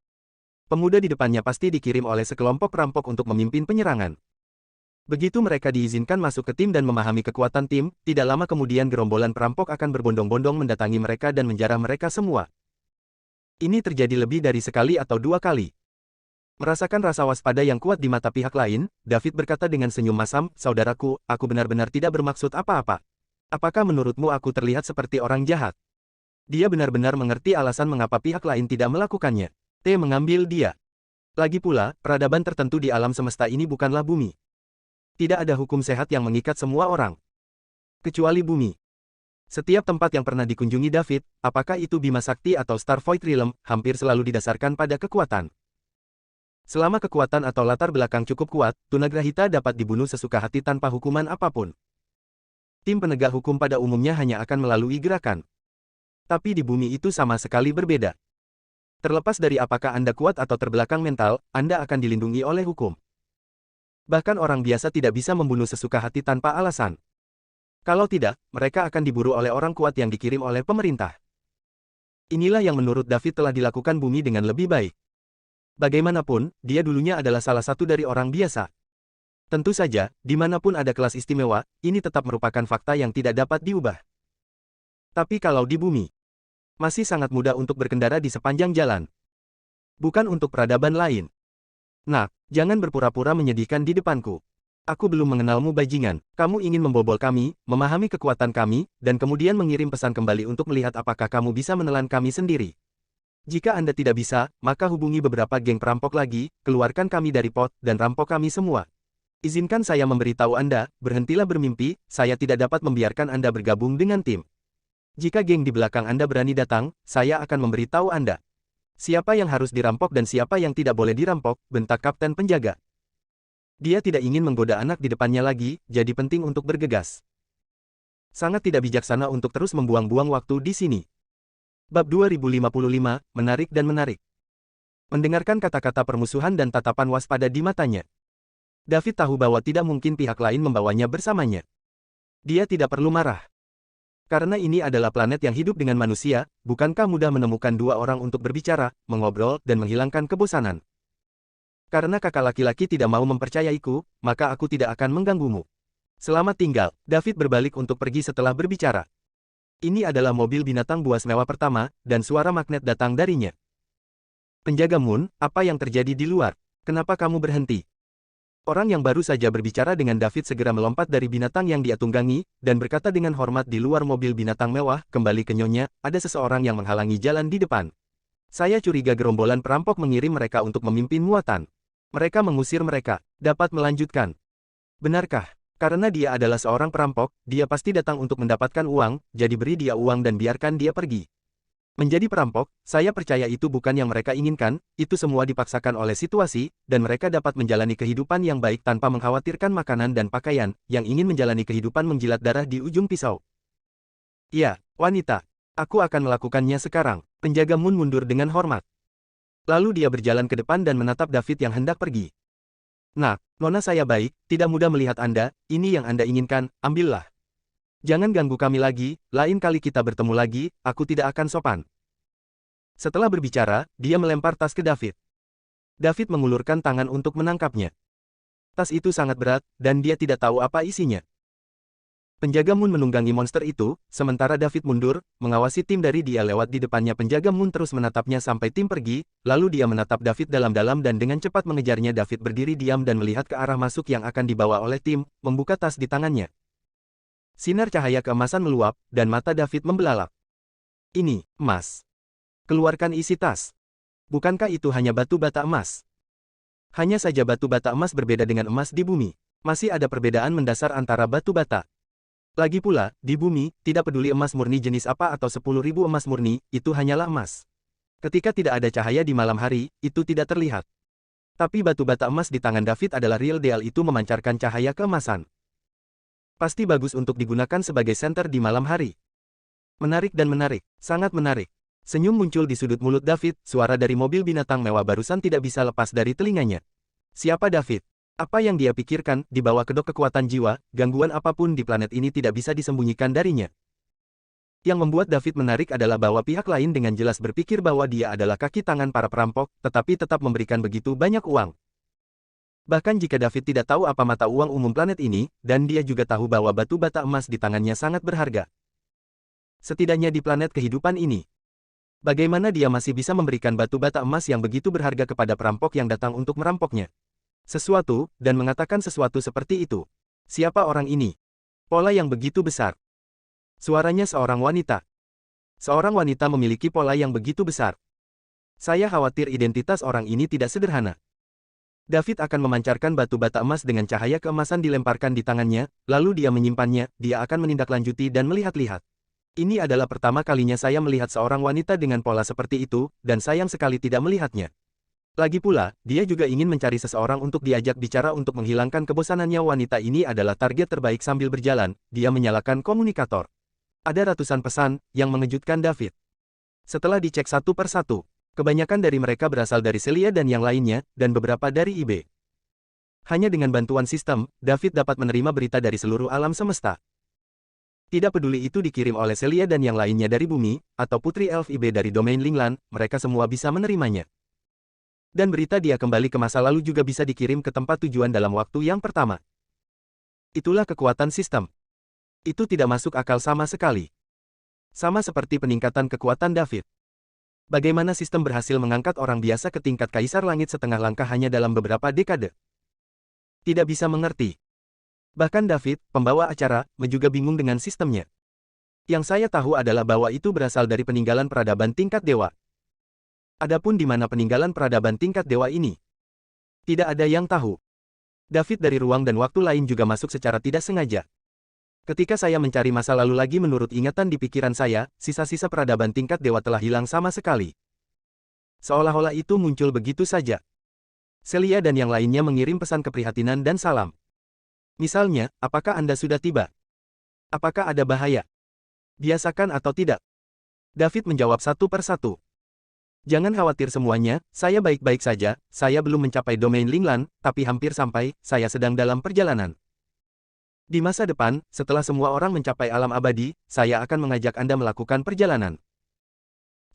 pemuda di depannya pasti dikirim oleh sekelompok perampok untuk memimpin penyerangan. Begitu mereka diizinkan masuk ke tim dan memahami kekuatan tim, tidak lama kemudian gerombolan perampok akan berbondong-bondong mendatangi mereka dan menjarah mereka semua. Ini terjadi lebih dari sekali atau dua kali. Merasakan rasa waspada yang kuat di mata pihak lain, David berkata dengan senyum masam, "Saudaraku, aku benar-benar tidak bermaksud apa-apa. Apakah menurutmu aku terlihat seperti orang jahat?" Dia benar-benar mengerti alasan mengapa pihak lain tidak melakukannya. T mengambil dia. Lagi pula, peradaban tertentu di alam semesta ini bukanlah bumi. Tidak ada hukum sehat yang mengikat semua orang. Kecuali bumi. Setiap tempat yang pernah dikunjungi David, apakah itu Bima Sakti atau Starvoid Realm, hampir selalu didasarkan pada kekuatan. Selama kekuatan atau latar belakang cukup kuat, tunagrahita dapat dibunuh sesuka hati tanpa hukuman apapun. Tim penegak hukum pada umumnya hanya akan melalui gerakan. Tapi di bumi itu sama sekali berbeda. Terlepas dari apakah Anda kuat atau terbelakang mental, Anda akan dilindungi oleh hukum. Bahkan orang biasa tidak bisa membunuh sesuka hati tanpa alasan. Kalau tidak, mereka akan diburu oleh orang kuat yang dikirim oleh pemerintah. Inilah yang menurut David telah dilakukan bumi dengan lebih baik. Bagaimanapun, dia dulunya adalah salah satu dari orang biasa. Tentu saja, dimanapun ada kelas istimewa, ini tetap merupakan fakta yang tidak dapat diubah. Tapi kalau di bumi, masih sangat mudah untuk berkendara di sepanjang jalan. Bukan untuk peradaban lain. Nak, jangan berpura-pura menyedihkan di depanku. Aku belum mengenalmu bajingan. Kamu ingin membobol kami, memahami kekuatan kami, dan kemudian mengirim pesan kembali untuk melihat apakah kamu bisa menelan kami sendiri. Jika Anda tidak bisa, maka hubungi beberapa geng perampok lagi, keluarkan kami dari pot, dan rampok kami semua. Izinkan saya memberitahu Anda, berhentilah bermimpi, saya tidak dapat membiarkan Anda bergabung dengan tim. Jika geng di belakang Anda berani datang, saya akan memberitahu Anda. Siapa yang harus dirampok dan siapa yang tidak boleh dirampok, bentak kapten penjaga. Dia tidak ingin menggoda anak di depannya lagi, jadi penting untuk bergegas. Sangat tidak bijaksana untuk terus membuang-buang waktu di sini. Bab 2055, menarik dan menarik. Mendengarkan kata-kata permusuhan dan tatapan waspada di matanya, David tahu bahwa tidak mungkin pihak lain membawanya bersamanya. Dia tidak perlu marah. Karena ini adalah planet yang hidup dengan manusia, bukankah mudah menemukan dua orang untuk berbicara, mengobrol, dan menghilangkan kebosanan? Karena kakak laki-laki tidak mau mempercayaiku, maka aku tidak akan mengganggumu. Selamat tinggal. David berbalik untuk pergi setelah berbicara. Ini adalah mobil binatang buas mewah pertama, dan suara magnet datang darinya. Penjaga Moon, apa yang terjadi di luar? Kenapa kamu berhenti? Orang yang baru saja berbicara dengan David segera melompat dari binatang yang dia tunggangi, dan berkata dengan hormat di luar mobil binatang mewah, kembali ke nyonya, ada seseorang yang menghalangi jalan di depan. Saya curiga gerombolan perampok mengirim mereka untuk memimpin muatan. Mereka mengusir mereka, dapat melanjutkan. Benarkah? Karena dia adalah seorang perampok, dia pasti datang untuk mendapatkan uang, jadi beri dia uang dan biarkan dia pergi. Menjadi perampok, saya percaya itu bukan yang mereka inginkan, itu semua dipaksakan oleh situasi, dan mereka dapat menjalani kehidupan yang baik tanpa mengkhawatirkan makanan dan pakaian, yang ingin menjalani kehidupan menjilat darah di ujung pisau. Ya, wanita. Aku akan melakukannya sekarang. Penjaga Moon mundur dengan hormat. Lalu dia berjalan ke depan dan menatap David yang hendak pergi. Nak, nona saya baik, tidak mudah melihat Anda, ini yang Anda inginkan, ambillah. Jangan ganggu kami lagi, lain kali kita bertemu lagi, aku tidak akan sopan. Setelah berbicara, dia melempar tas ke David. David mengulurkan tangan untuk menangkapnya. Tas itu sangat berat, dan dia tidak tahu apa isinya. Penjaga Moon menunggangi monster itu, sementara David mundur, mengawasi tim dari dia lewat di depannya. Penjaga Moon terus menatapnya sampai tim pergi, lalu dia menatap David dalam-dalam dan dengan cepat mengejarnya. David berdiri diam dan melihat ke arah masuk yang akan dibawa oleh tim, membuka tas di tangannya. Sinar cahaya keemasan meluap, dan mata David membelalak. Ini, emas. Keluarkan isi tas. Bukankah itu hanya batu bata emas? Hanya saja batu bata emas berbeda dengan emas di bumi. Masih ada perbedaan mendasar antara batu bata. Lagi pula, di bumi, tidak peduli emas murni jenis apa atau 10.000 emas murni, itu hanyalah emas. Ketika tidak ada cahaya di malam hari, itu tidak terlihat. Tapi batu bata emas di tangan David adalah real deal, itu memancarkan cahaya keemasan. Pasti bagus untuk digunakan sebagai senter di malam hari. Menarik dan menarik, sangat menarik. Senyum muncul di sudut mulut David, suara dari mobil binatang mewah barusan tidak bisa lepas dari telinganya. Siapa David? Apa yang dia pikirkan, di bawah kedok kekuatan jiwa, gangguan apapun di planet ini tidak bisa disembunyikan darinya. Yang membuat David menarik adalah bahwa pihak lain dengan jelas berpikir bahwa dia adalah kaki tangan para perampok, tetapi tetap memberikan begitu banyak uang. Bahkan jika David tidak tahu apa mata uang umum planet ini, dan dia juga tahu bahwa batu bata emas di tangannya sangat berharga. Setidaknya di planet kehidupan ini. Bagaimana dia masih bisa memberikan batu bata emas yang begitu berharga kepada perampok yang datang untuk merampoknya? Sesuatu, dan mengatakan sesuatu seperti itu. Siapa orang ini? Pola yang begitu besar. Suaranya seorang wanita. Seorang wanita memiliki pola yang begitu besar. Saya khawatir identitas orang ini tidak sederhana. David akan memancarkan batu bata emas dengan cahaya keemasan dilemparkan di tangannya, lalu dia menyimpannya, dia akan menindaklanjuti dan melihat-lihat. Ini adalah pertama kalinya saya melihat seorang wanita dengan pola seperti itu, dan sayang sekali tidak melihatnya. Lagi pula, dia juga ingin mencari seseorang untuk diajak bicara untuk menghilangkan kebosanannya. Wanita ini adalah target terbaik. Sambil berjalan, dia menyalakan komunikator. Ada ratusan pesan, yang mengejutkan David. Setelah dicek satu per satu, kebanyakan dari mereka berasal dari Celia dan yang lainnya, dan beberapa dari IB. Hanya dengan bantuan sistem, David dapat menerima berita dari seluruh alam semesta. Tidak peduli itu dikirim oleh Celia dan yang lainnya dari bumi, atau Putri Elf IB dari domain Linglan, mereka semua bisa menerimanya. Dan berita dia kembali ke masa lalu juga bisa dikirim ke tempat tujuan dalam waktu yang pertama. Itulah kekuatan sistem. Itu tidak masuk akal sama sekali. Sama seperti peningkatan kekuatan David. Bagaimana sistem berhasil mengangkat orang biasa ke tingkat kaisar langit setengah langkah hanya dalam beberapa dekade? Tidak bisa mengerti. Bahkan David, pembawa acara, juga bingung dengan sistemnya. Yang saya tahu adalah bahwa itu berasal dari peninggalan peradaban tingkat dewa. Adapun di mana peninggalan peradaban tingkat dewa ini? Tidak ada yang tahu. David dari ruang dan waktu lain juga masuk secara tidak sengaja. Ketika saya mencari masa lalu lagi menurut ingatan di pikiran saya, sisa-sisa peradaban tingkat dewa telah hilang sama sekali. Seolah-olah itu muncul begitu saja. Celia dan yang lainnya mengirim pesan keprihatinan dan salam. Misalnya, apakah Anda sudah tiba? Apakah ada bahaya? Biasakan atau tidak? David menjawab satu per satu. Jangan khawatir semuanya, saya baik-baik saja, saya belum mencapai domain Linglan, tapi hampir sampai, saya sedang dalam perjalanan. Di masa depan, setelah semua orang mencapai alam abadi, saya akan mengajak Anda melakukan perjalanan.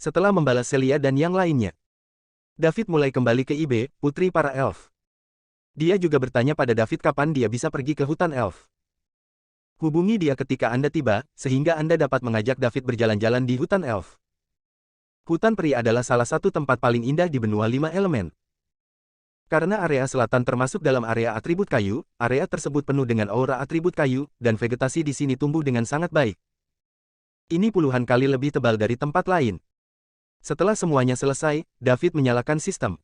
Setelah membalas Celia dan yang lainnya, David mulai kembali ke IB, Putri para Elf. Dia juga bertanya pada David kapan dia bisa pergi ke hutan Elf. Hubungi dia ketika Anda tiba, sehingga Anda dapat mengajak David berjalan-jalan di hutan Elf. Hutan peri adalah salah satu tempat paling indah di benua 5 elemen. Karena area selatan termasuk dalam area atribut kayu, area tersebut penuh dengan aura atribut kayu, dan vegetasi di sini tumbuh dengan sangat baik. Ini puluhan kali lebih tebal dari tempat lain. Setelah semuanya selesai, David menyalakan sistem.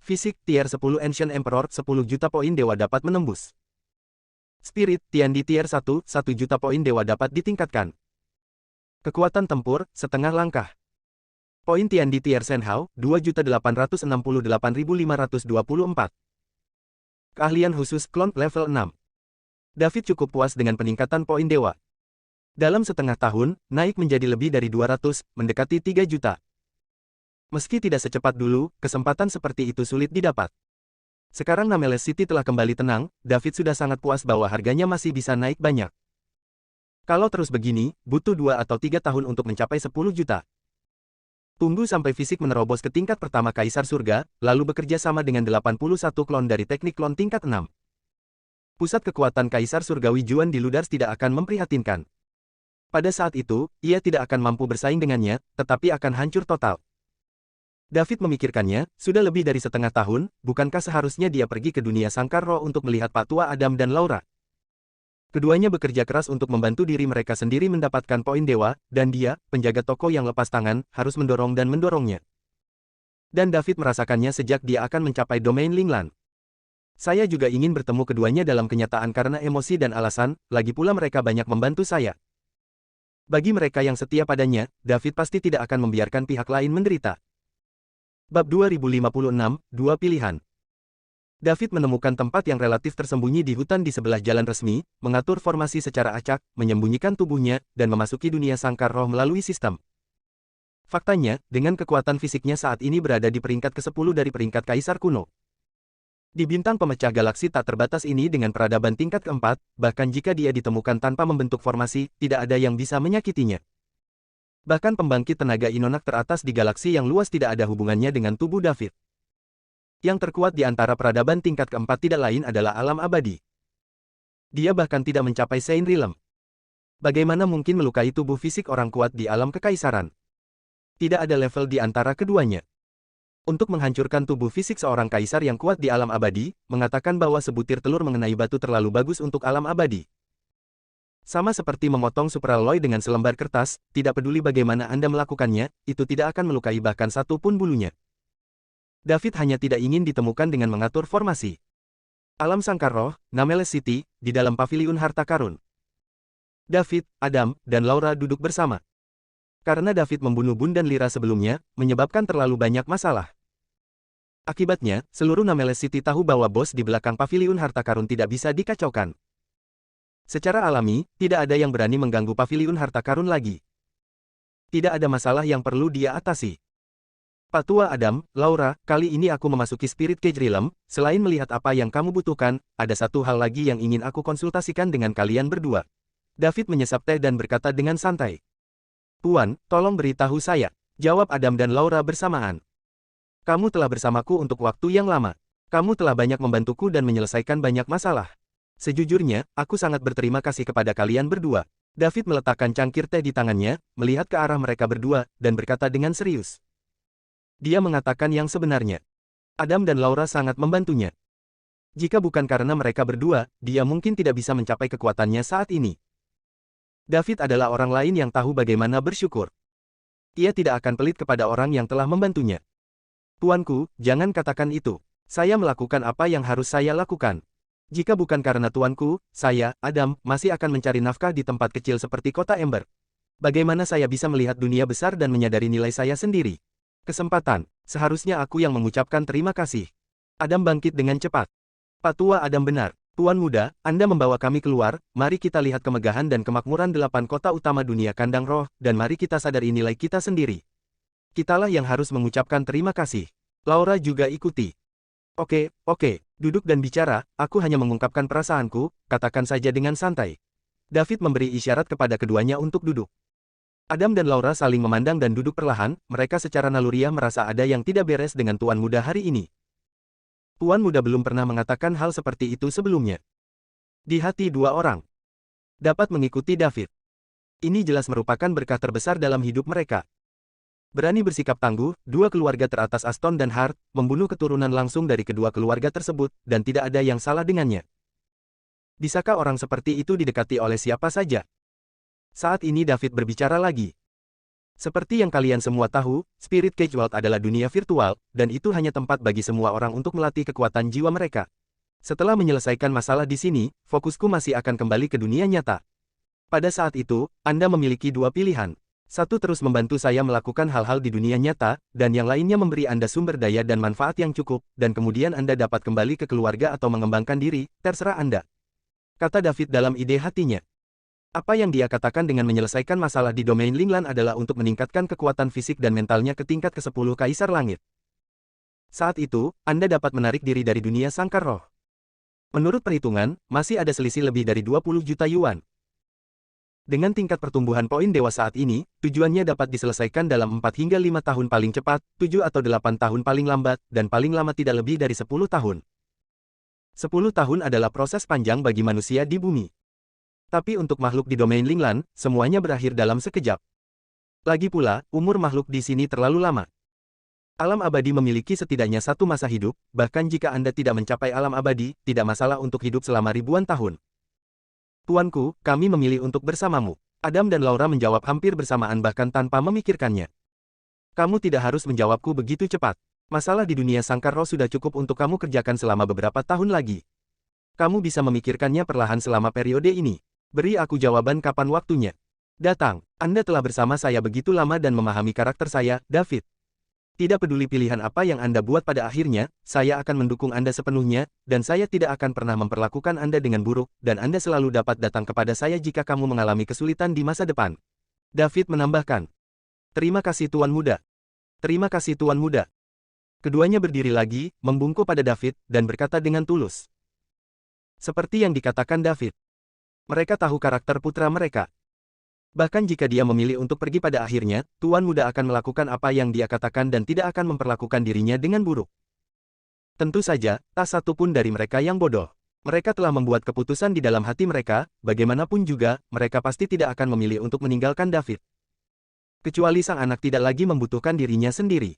Fisik, tier 10 Ancient Emperor, 10 juta poin dewa dapat menembus. Spirit, Tiandi tier 1, 1 juta poin dewa dapat ditingkatkan. Kekuatan tempur, setengah langkah. Poin Tiandi tier Senhao, 2.868.524. Keahlian khusus Clone level 6. David cukup puas dengan peningkatan poin dewa. Dalam setengah tahun, naik menjadi lebih dari 200, mendekati 3 juta. Meski tidak secepat dulu, kesempatan seperti itu sulit didapat. Sekarang Nameles City telah kembali tenang, David sudah sangat puas bahwa harganya masih bisa naik banyak. Kalau terus begini, butuh 2 atau 3 tahun untuk mencapai 10 juta. Tunggu sampai fisik menerobos ke tingkat pertama Kaisar Surga, lalu bekerja sama dengan 81 klon dari teknik klon tingkat 6. Pusat kekuatan Kaisar Surgawi Juan di Ludars tidak akan memprihatinkan. Pada saat itu, ia tidak akan mampu bersaing dengannya, tetapi akan hancur total. David memikirkannya, sudah lebih dari setengah tahun, bukankah seharusnya dia pergi ke dunia sangkar roh untuk melihat Pak Tua Adam dan Laura? Keduanya bekerja keras untuk membantu diri mereka sendiri mendapatkan poin dewa, dan dia, penjaga toko yang lepas tangan, harus mendorong dan mendorongnya. Dan David merasakannya sejak dia akan mencapai domain Linglan. Saya juga ingin bertemu keduanya dalam kenyataan karena emosi dan alasan, lagi pula mereka banyak membantu saya. Bagi mereka yang setia padanya, David pasti tidak akan membiarkan pihak lain menderita. Bab 2056, Dua Pilihan. David menemukan tempat yang relatif tersembunyi di hutan di sebelah jalan resmi, mengatur formasi secara acak, menyembunyikan tubuhnya, dan memasuki dunia sangkar roh melalui sistem. Faktanya, dengan kekuatan fisiknya saat ini berada di peringkat ke-10 dari peringkat Kaisar kuno. Di bintang pemecah galaksi tak terbatas ini dengan peradaban tingkat keempat, bahkan jika dia ditemukan tanpa membentuk formasi, tidak ada yang bisa menyakitinya. Bahkan pembangkit tenaga Inonak teratas di galaksi yang luas tidak ada hubungannya dengan tubuh David. Yang terkuat di antara peradaban tingkat keempat tidak lain adalah alam abadi. Dia bahkan tidak mencapai Saint Realm. Bagaimana mungkin melukai tubuh fisik orang kuat di alam kekaisaran? Tidak ada level di antara keduanya. Untuk menghancurkan tubuh fisik seorang kaisar yang kuat di alam abadi, mengatakan bahwa sebutir telur mengenai batu terlalu bagus untuk alam abadi. Sama seperti memotong supralloy dengan selembar kertas, tidak peduli bagaimana Anda melakukannya, itu tidak akan melukai bahkan satu pun bulunya. David hanya tidak ingin ditemukan dengan mengatur formasi. Alam sangkar roh, Nameles City, di dalam paviliun harta karun. David, Adam, dan Laura duduk bersama. Karena David membunuh Bun dan Lyra sebelumnya, menyebabkan terlalu banyak masalah. Akibatnya, seluruh Nameles City tahu bahwa bos di belakang paviliun harta karun tidak bisa dikacaukan. Secara alami, tidak ada yang berani mengganggu paviliun harta karun lagi. Tidak ada masalah yang perlu dia atasi. Pak Tua Adam, Laura, kali ini aku memasuki Spirit Cage Realm, selain melihat apa yang kamu butuhkan, ada satu hal lagi yang ingin aku konsultasikan dengan kalian berdua. David menyesap teh dan berkata dengan santai. Tuan, tolong beritahu saya, jawab Adam dan Laura bersamaan. Kamu telah bersamaku untuk waktu yang lama. Kamu telah banyak membantuku dan menyelesaikan banyak masalah. Sejujurnya, aku sangat berterima kasih kepada kalian berdua. David meletakkan cangkir teh di tangannya, melihat ke arah mereka berdua, dan berkata dengan serius. Dia mengatakan yang sebenarnya. Adam dan Laura sangat membantunya. Jika bukan karena mereka berdua, dia mungkin tidak bisa mencapai kekuatannya saat ini. David adalah orang lain yang tahu bagaimana bersyukur. Ia tidak akan pelit kepada orang yang telah membantunya. Tuanku, jangan katakan itu. Saya melakukan apa yang harus saya lakukan. Jika bukan karena tuanku, saya, Adam, masih akan mencari nafkah di tempat kecil seperti kota Ember. Bagaimana saya bisa melihat dunia besar dan menyadari nilai saya sendiri? Kesempatan, seharusnya aku yang mengucapkan terima kasih. Adam bangkit dengan cepat. Pak Tua Adam benar. Tuan muda, Anda membawa kami keluar, mari kita lihat kemegahan dan kemakmuran 8 kota utama dunia kandang roh, dan mari kita sadari nilai kita sendiri. Kitalah yang harus mengucapkan terima kasih. Laura juga ikuti. Oke, duduk dan bicara, aku hanya mengungkapkan perasaanku, katakan saja dengan santai. David memberi isyarat kepada keduanya untuk duduk. Adam dan Laura saling memandang dan duduk perlahan, mereka secara naluriah merasa ada yang tidak beres dengan Tuan Muda hari ini. Tuan Muda belum pernah mengatakan hal seperti itu sebelumnya. Di hati dua orang dapat mengikuti David. Ini jelas merupakan berkah terbesar dalam hidup mereka. Berani bersikap tangguh, dua keluarga teratas Aston dan Hart, membunuh keturunan langsung dari kedua keluarga tersebut, dan tidak ada yang salah dengannya. Bisakah orang seperti itu didekati oleh siapa saja? Saat ini David berbicara lagi. Seperti yang kalian semua tahu, Spirit Cage World adalah dunia virtual, dan itu hanya tempat bagi semua orang untuk melatih kekuatan jiwa mereka. Setelah menyelesaikan masalah di sini, fokusku masih akan kembali ke dunia nyata. Pada saat itu, Anda memiliki dua pilihan. Satu, terus membantu saya melakukan hal-hal di dunia nyata, dan yang lainnya memberi Anda sumber daya dan manfaat yang cukup, dan kemudian Anda dapat kembali ke keluarga atau mengembangkan diri, terserah Anda. Kata David dalam ide hatinya. Apa yang dia katakan dengan menyelesaikan masalah di domain Linglan adalah untuk meningkatkan kekuatan fisik dan mentalnya ke tingkat ke-10 Kaisar Langit. Saat itu, Anda dapat menarik diri dari dunia sangkar roh. Menurut perhitungan, masih ada selisih lebih dari 20 juta yuan. Dengan tingkat pertumbuhan poin dewa saat ini, tujuannya dapat diselesaikan dalam 4 hingga 5 tahun paling cepat, 7 atau 8 tahun paling lambat, dan paling lama tidak lebih dari 10 tahun. 10 tahun adalah proses panjang bagi manusia di bumi. Tapi untuk makhluk di domain Linglan, semuanya berakhir dalam sekejap. Lagi pula, umur makhluk di sini terlalu lama. Alam abadi memiliki setidaknya satu masa hidup, bahkan jika Anda tidak mencapai alam abadi, tidak masalah untuk hidup selama ribuan tahun. Tuanku, kami memilih untuk bersamamu. Adam dan Laura menjawab hampir bersamaan bahkan tanpa memikirkannya. Kamu tidak harus menjawabku begitu cepat. Masalah di dunia sangkar roh sudah cukup untuk kamu kerjakan selama beberapa tahun lagi. Kamu bisa memikirkannya perlahan selama periode ini. Beri aku jawaban kapan waktunya. Datang, Anda telah bersama saya begitu lama dan memahami karakter saya, David. Tidak peduli pilihan apa yang Anda buat pada akhirnya, saya akan mendukung Anda sepenuhnya, dan saya tidak akan pernah memperlakukan Anda dengan buruk, dan Anda selalu dapat datang kepada saya jika kamu mengalami kesulitan di masa depan. David menambahkan. Terima kasih Tuan Muda. Terima kasih Tuan Muda. Keduanya berdiri lagi, membungkuk pada David, dan berkata dengan tulus. Seperti yang dikatakan David. Mereka tahu karakter putra mereka. Bahkan jika dia memilih untuk pergi pada akhirnya, Tuan Muda akan melakukan apa yang dia katakan dan tidak akan memperlakukan dirinya dengan buruk. Tentu saja, tak satu pun dari mereka yang bodoh. Mereka telah membuat keputusan di dalam hati mereka, bagaimanapun juga, mereka pasti tidak akan memilih untuk meninggalkan David. Kecuali sang anak tidak lagi membutuhkan dirinya sendiri.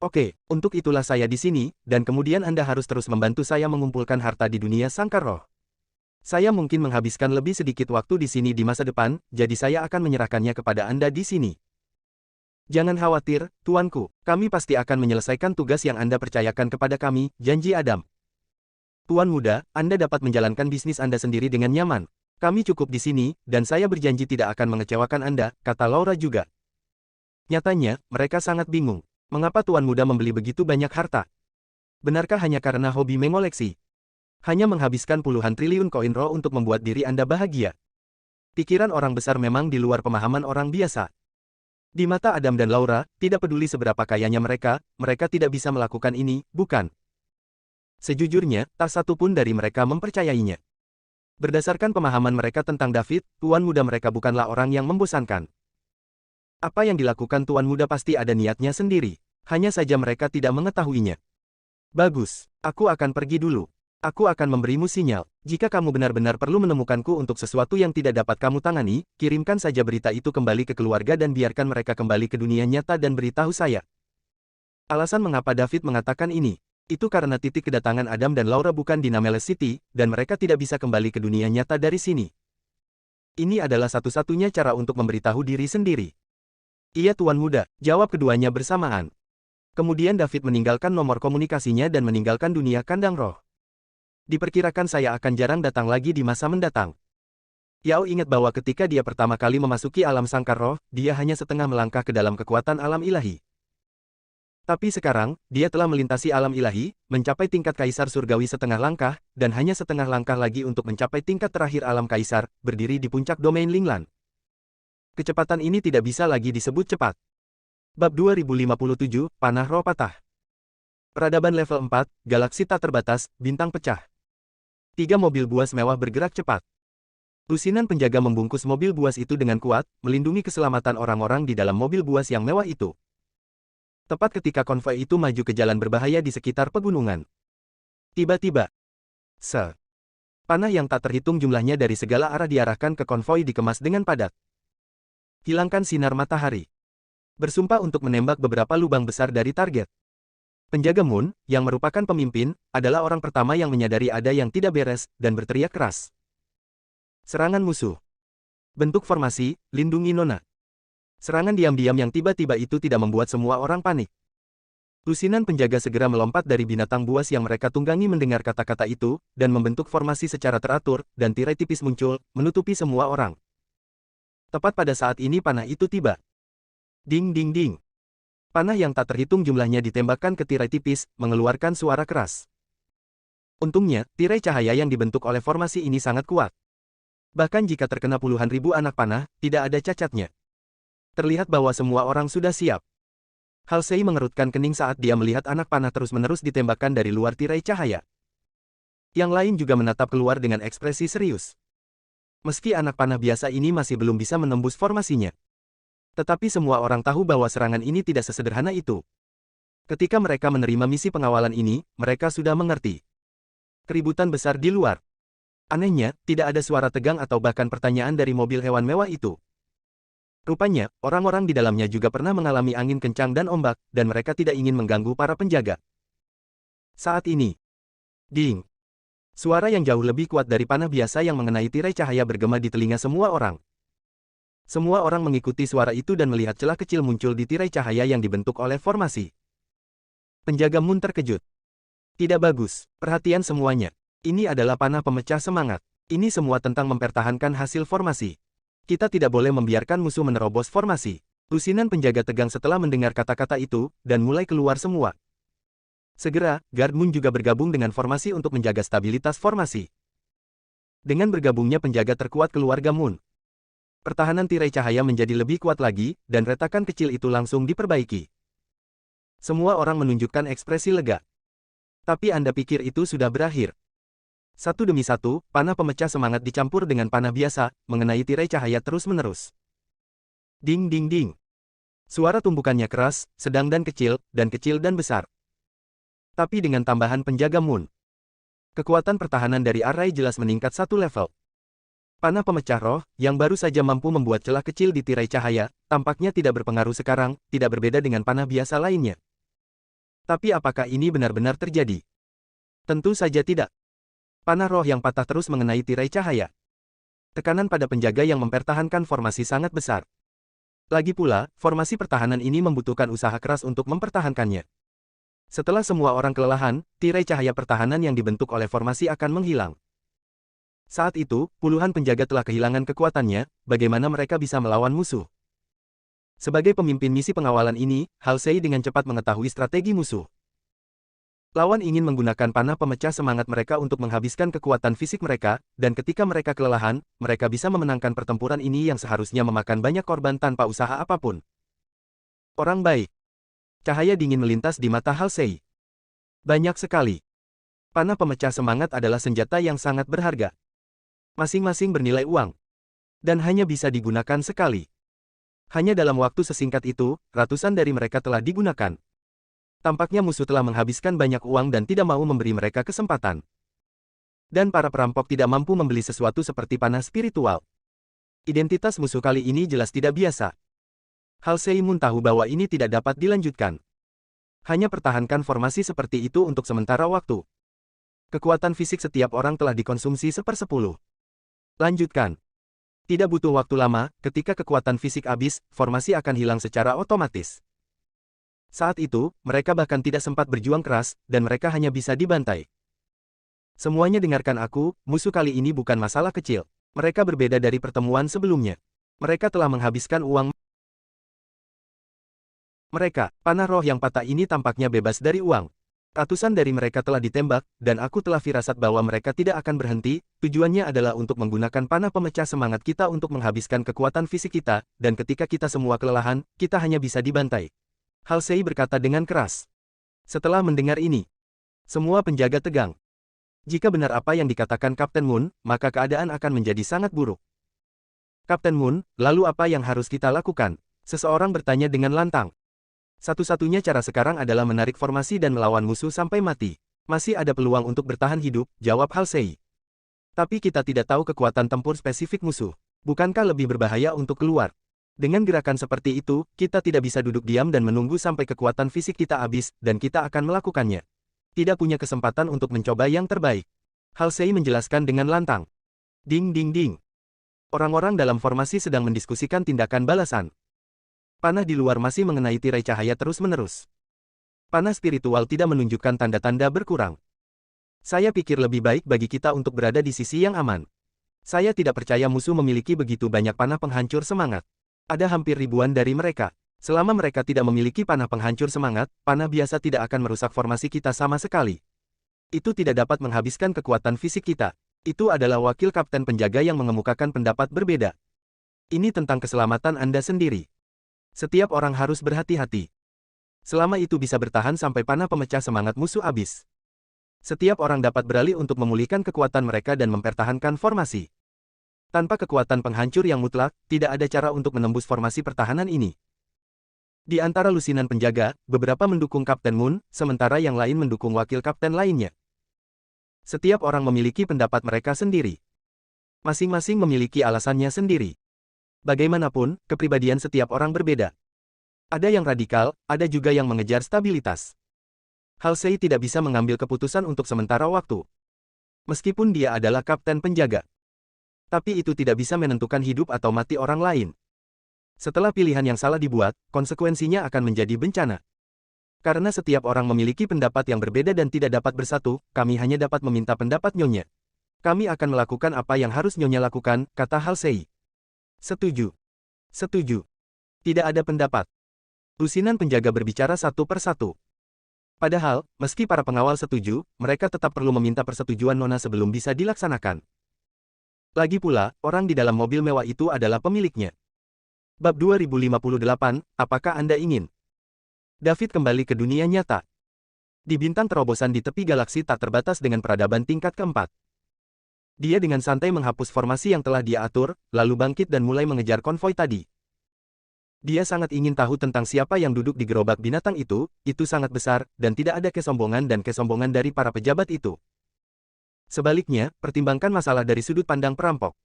Oke, untuk itulah saya di sini, dan kemudian Anda harus terus membantu saya mengumpulkan harta di dunia sangkar roh. Saya mungkin menghabiskan lebih sedikit waktu di sini di masa depan, jadi saya akan menyerahkannya kepada Anda di sini. Jangan khawatir, tuanku, kami pasti akan menyelesaikan tugas yang Anda percayakan kepada kami, janji Adam. Tuan Muda, Anda dapat menjalankan bisnis Anda sendiri dengan nyaman. Kami cukup di sini, dan saya berjanji tidak akan mengecewakan Anda, kata Laura juga. Nyatanya, mereka sangat bingung. Mengapa Tuan Muda membeli begitu banyak harta? Benarkah hanya karena hobi mengoleksi? Hanya menghabiskan puluhan triliun koin roh untuk membuat diri Anda bahagia. Pikiran orang besar memang di luar pemahaman orang biasa. Di mata Adam dan Laura, tidak peduli seberapa kayanya mereka tidak bisa melakukan ini, bukan? Sejujurnya, tak satu pun dari mereka mempercayainya. Berdasarkan pemahaman mereka tentang David, Tuan Muda mereka bukanlah orang yang membosankan. Apa yang dilakukan Tuan Muda pasti ada niatnya sendiri. Hanya saja mereka tidak mengetahuinya. Bagus, aku akan pergi dulu. Aku akan memberimu sinyal. Jika kamu benar-benar perlu menemukanku untuk sesuatu yang tidak dapat kamu tangani, kirimkan saja berita itu kembali ke keluarga dan biarkan mereka kembali ke dunia nyata dan beritahu saya. Alasan mengapa David mengatakan ini, itu karena titik kedatangan Adam dan Laura bukan di Nameles City, dan mereka tidak bisa kembali ke dunia nyata dari sini. Ini adalah satu-satunya cara untuk memberitahu diri sendiri. Iya Tuan Muda, jawab keduanya bersamaan. Kemudian David meninggalkan nomor komunikasinya dan meninggalkan dunia kandang roh. Diperkirakan saya akan jarang datang lagi di masa mendatang. Yao ingat bahwa ketika dia pertama kali memasuki alam sangkar roh, dia hanya setengah melangkah ke dalam kekuatan alam ilahi. Tapi sekarang, dia telah melintasi alam ilahi, mencapai tingkat kaisar surgawi setengah langkah, dan hanya setengah langkah lagi untuk mencapai tingkat terakhir alam kaisar, berdiri di puncak domain Linglan. Kecepatan ini tidak bisa lagi disebut cepat. Bab 2057, Panah Roh Patah. Peradaban level 4, Galaksi Tak Terbatas, Bintang Pecah. 3 mobil buas mewah bergerak cepat. Lusinan penjaga membungkus mobil buas itu dengan kuat, melindungi keselamatan orang-orang di dalam mobil buas yang mewah itu. Tepat ketika konvoi itu maju ke jalan berbahaya di sekitar pegunungan. Tiba-tiba, panah yang tak terhitung jumlahnya dari segala arah diarahkan ke konvoi dikemas dengan padat. Hilangkan sinar matahari. Bersumpah untuk menembak beberapa lubang besar dari target. Penjaga Moon, yang merupakan pemimpin, adalah orang pertama yang menyadari ada yang tidak beres, dan berteriak keras. Serangan musuh. Bentuk formasi, lindungi Nona. Serangan diam-diam yang tiba-tiba itu tidak membuat semua orang panik. Lusinan penjaga segera melompat dari binatang buas yang mereka tunggangi mendengar kata-kata itu, dan membentuk formasi secara teratur, dan tirai tipis muncul, menutupi semua orang. Tepat pada saat ini panah itu tiba. Ding ding ding. Panah yang tak terhitung jumlahnya ditembakkan ke tirai tipis, mengeluarkan suara keras. Untungnya, tirai cahaya yang dibentuk oleh formasi ini sangat kuat. Bahkan jika terkena puluhan ribu anak panah, tidak ada cacatnya. Terlihat bahwa semua orang sudah siap. Halsey mengerutkan kening saat dia melihat anak panah terus-menerus ditembakkan dari luar tirai cahaya. Yang lain juga menatap keluar dengan ekspresi serius. Meski anak panah biasa ini masih belum bisa menembus formasinya. Tetapi semua orang tahu bahwa serangan ini tidak sesederhana itu. Ketika mereka menerima misi pengawalan ini, mereka sudah mengerti. Keributan besar di luar. Anehnya, tidak ada suara tegang atau bahkan pertanyaan dari mobil hewan mewah itu. Rupanya, orang-orang di dalamnya juga pernah mengalami angin kencang dan ombak, dan mereka tidak ingin mengganggu para penjaga. Saat ini, ding! Suara yang jauh lebih kuat dari panah biasa yang mengenai tirai cahaya bergema di telinga semua orang. Semua orang mengikuti suara itu dan melihat celah kecil muncul di tirai cahaya yang dibentuk oleh formasi. Penjaga Moon terkejut. Tidak bagus, perhatian semuanya. Ini adalah panah pemecah semangat. Ini semua tentang mempertahankan hasil formasi. Kita tidak boleh membiarkan musuh menerobos formasi. Lusinan penjaga tegang setelah mendengar kata-kata itu, dan mulai keluar semua. Segera, Guard Moon juga bergabung dengan formasi untuk menjaga stabilitas formasi. Dengan bergabungnya penjaga terkuat keluarga Moon, pertahanan tirai cahaya menjadi lebih kuat lagi, dan retakan kecil itu langsung diperbaiki. Semua orang menunjukkan ekspresi lega. Tapi Anda pikir itu sudah berakhir? Satu demi satu, panah pemecah semangat dicampur dengan panah biasa, mengenai tirai cahaya terus-menerus. Ding ding ding. Suara tumbukannya keras, sedang dan kecil dan besar. Tapi dengan tambahan penjaga Moon, kekuatan pertahanan dari Array jelas meningkat satu level. Panah pemecah roh, yang baru saja mampu membuat celah kecil di tirai cahaya, tampaknya tidak berpengaruh sekarang, tidak berbeda dengan panah biasa lainnya. Tapi apakah ini benar-benar terjadi? Tentu saja tidak. Panah roh yang patah terus mengenai tirai cahaya. Tekanan pada penjaga yang mempertahankan formasi sangat besar. Lagi pula, formasi pertahanan ini membutuhkan usaha keras untuk mempertahankannya. Setelah semua orang kelelahan, tirai cahaya pertahanan yang dibentuk oleh formasi akan menghilang. Saat itu, puluhan penjaga telah kehilangan kekuatannya, bagaimana mereka bisa melawan musuh? Sebagai pemimpin misi pengawalan ini, Halsey dengan cepat mengetahui strategi musuh. Lawan ingin menggunakan panah pemecah semangat mereka untuk menghabiskan kekuatan fisik mereka, dan ketika mereka kelelahan, mereka bisa memenangkan pertempuran ini yang seharusnya memakan banyak korban tanpa usaha apapun. Orang baik. Cahaya dingin melintas di mata Halsey. Banyak sekali. Panah pemecah semangat adalah senjata yang sangat berharga. Masing-masing bernilai uang. Dan hanya bisa digunakan sekali. Hanya dalam waktu sesingkat itu, ratusan dari mereka telah digunakan. Tampaknya musuh telah menghabiskan banyak uang dan tidak mau memberi mereka kesempatan. Dan para perampok tidak mampu membeli sesuatu seperti panah spiritual. Identitas musuh kali ini jelas tidak biasa. Halsey Moon tahu bahwa ini tidak dapat dilanjutkan. Hanya pertahankan formasi seperti itu untuk sementara waktu. Kekuatan fisik setiap orang telah dikonsumsi 1/10. Lanjutkan. Tidak butuh waktu lama, ketika kekuatan fisik habis, formasi akan hilang secara otomatis. Saat itu, mereka bahkan tidak sempat berjuang keras, dan mereka hanya bisa dibantai. Semuanya dengarkan aku, musuh kali ini bukan masalah kecil. Mereka berbeda dari pertemuan sebelumnya. Mereka telah menghabiskan uang. Mereka, panah roh yang patah ini tampaknya bebas dari uang. Ratusan dari mereka telah ditembak, dan aku telah firasat bahwa mereka tidak akan berhenti. Tujuannya adalah untuk menggunakan panah pemecah semangat kita untuk menghabiskan kekuatan fisik kita, dan ketika kita semua kelelahan, kita hanya bisa dibantai. Halsey berkata dengan keras. Setelah mendengar ini, semua penjaga tegang. Jika benar apa yang dikatakan Kapten Moon, maka keadaan akan menjadi sangat buruk. Kapten Moon, lalu apa yang harus kita lakukan? Seseorang bertanya dengan lantang. Satu-satunya cara sekarang adalah menarik formasi dan melawan musuh sampai mati. Masih ada peluang untuk bertahan hidup, jawab Halsey. Tapi kita tidak tahu kekuatan tempur spesifik musuh. Bukankah lebih berbahaya untuk keluar? Dengan gerakan seperti itu, kita tidak bisa duduk diam dan menunggu sampai kekuatan fisik kita habis, dan kita akan melakukannya. Tidak punya kesempatan untuk mencoba yang terbaik. Halsey menjelaskan dengan lantang. Ding ding ding. Orang-orang dalam formasi sedang mendiskusikan tindakan balasan. Panah di luar masih mengenai tirai cahaya terus-menerus. Panah spiritual tidak menunjukkan tanda-tanda berkurang. Saya pikir lebih baik bagi kita untuk berada di sisi yang aman. Saya tidak percaya musuh memiliki begitu banyak panah penghancur semangat. Ada hampir ribuan dari mereka. Selama mereka tidak memiliki panah penghancur semangat, panah biasa tidak akan merusak formasi kita sama sekali. Itu tidak dapat menghabiskan kekuatan fisik kita. Itu adalah wakil kapten penjaga yang mengemukakan pendapat berbeda. Ini tentang keselamatan Anda sendiri. Setiap orang harus berhati-hati. Selama itu bisa bertahan sampai panah pemecah semangat musuh habis. Setiap orang dapat beralih untuk memulihkan kekuatan mereka dan mempertahankan formasi. Tanpa kekuatan penghancur yang mutlak, tidak ada cara untuk menembus formasi pertahanan ini. Di antara lusinan penjaga, beberapa mendukung Kapten Moon, sementara yang lain mendukung wakil kapten lainnya. Setiap orang memiliki pendapat mereka sendiri. Masing-masing memiliki alasannya sendiri. Bagaimanapun, kepribadian setiap orang berbeda. Ada yang radikal, ada juga yang mengejar stabilitas. Halsey tidak bisa mengambil keputusan untuk sementara waktu. Meskipun dia adalah kapten penjaga. Tapi itu tidak bisa menentukan hidup atau mati orang lain. Setelah pilihan yang salah dibuat, konsekuensinya akan menjadi bencana. Karena setiap orang memiliki pendapat yang berbeda dan tidak dapat bersatu, kami hanya dapat meminta pendapat Nyonya. Kami akan melakukan apa yang harus Nyonya lakukan, kata Halsey. Setuju. Setuju. Tidak ada pendapat. Lusinan penjaga berbicara satu persatu. Padahal, meski para pengawal setuju, mereka tetap perlu meminta persetujuan Nona sebelum bisa dilaksanakan. Lagi pula, orang di dalam mobil mewah itu adalah pemiliknya. Bab 2058, apakah Anda ingin? David kembali ke dunia nyata. Di bintang terobosan di tepi galaksi tak terbatas dengan peradaban tingkat keempat. Dia dengan santai menghapus formasi yang telah dia atur, lalu bangkit dan mulai mengejar konvoi tadi. Dia sangat ingin tahu tentang siapa yang duduk di gerobak binatang itu sangat besar, dan tidak ada kesombongan dari para pejabat itu. Sebaliknya, pertimbangkan masalah dari sudut pandang perampok.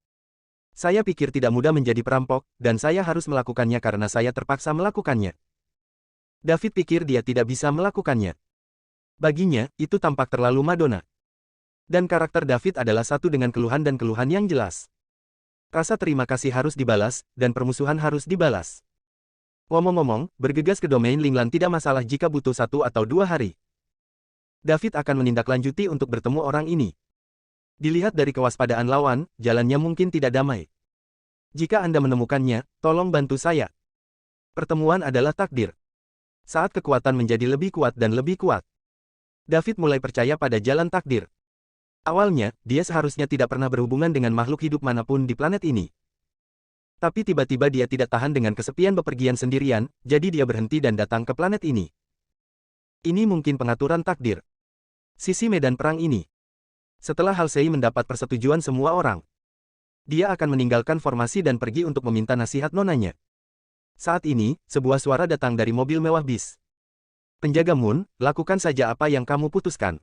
Saya pikir tidak mudah menjadi perampok, dan saya harus melakukannya karena saya terpaksa melakukannya. David pikir dia tidak bisa melakukannya. Baginya, itu tampak terlalu Madonna. Dan karakter David adalah satu dengan keluhan yang jelas. Rasa terima kasih harus dibalas, dan permusuhan harus dibalas. Ngomong-ngomong, bergegas ke domain Linglan tidak masalah jika butuh 1 atau 2 hari. David akan menindaklanjuti untuk bertemu orang ini. Dilihat dari kewaspadaan lawan, jalannya mungkin tidak damai. Jika Anda menemukannya, tolong bantu saya. Pertemuan adalah takdir. Saat kekuatan menjadi lebih kuat dan lebih kuat, David mulai percaya pada jalan takdir. Awalnya, dia seharusnya tidak pernah berhubungan dengan makhluk hidup manapun di planet ini. Tapi tiba-tiba dia tidak tahan dengan kesepian bepergian sendirian, jadi dia berhenti dan datang ke planet ini. Ini mungkin pengaturan takdir. Sisi medan perang ini. Setelah Halsey mendapat persetujuan semua orang, dia akan meninggalkan formasi dan pergi untuk meminta nasihat nonanya. Saat ini, sebuah suara datang dari mobil mewah bis. Penjaga Moon, lakukan saja apa yang kamu putuskan.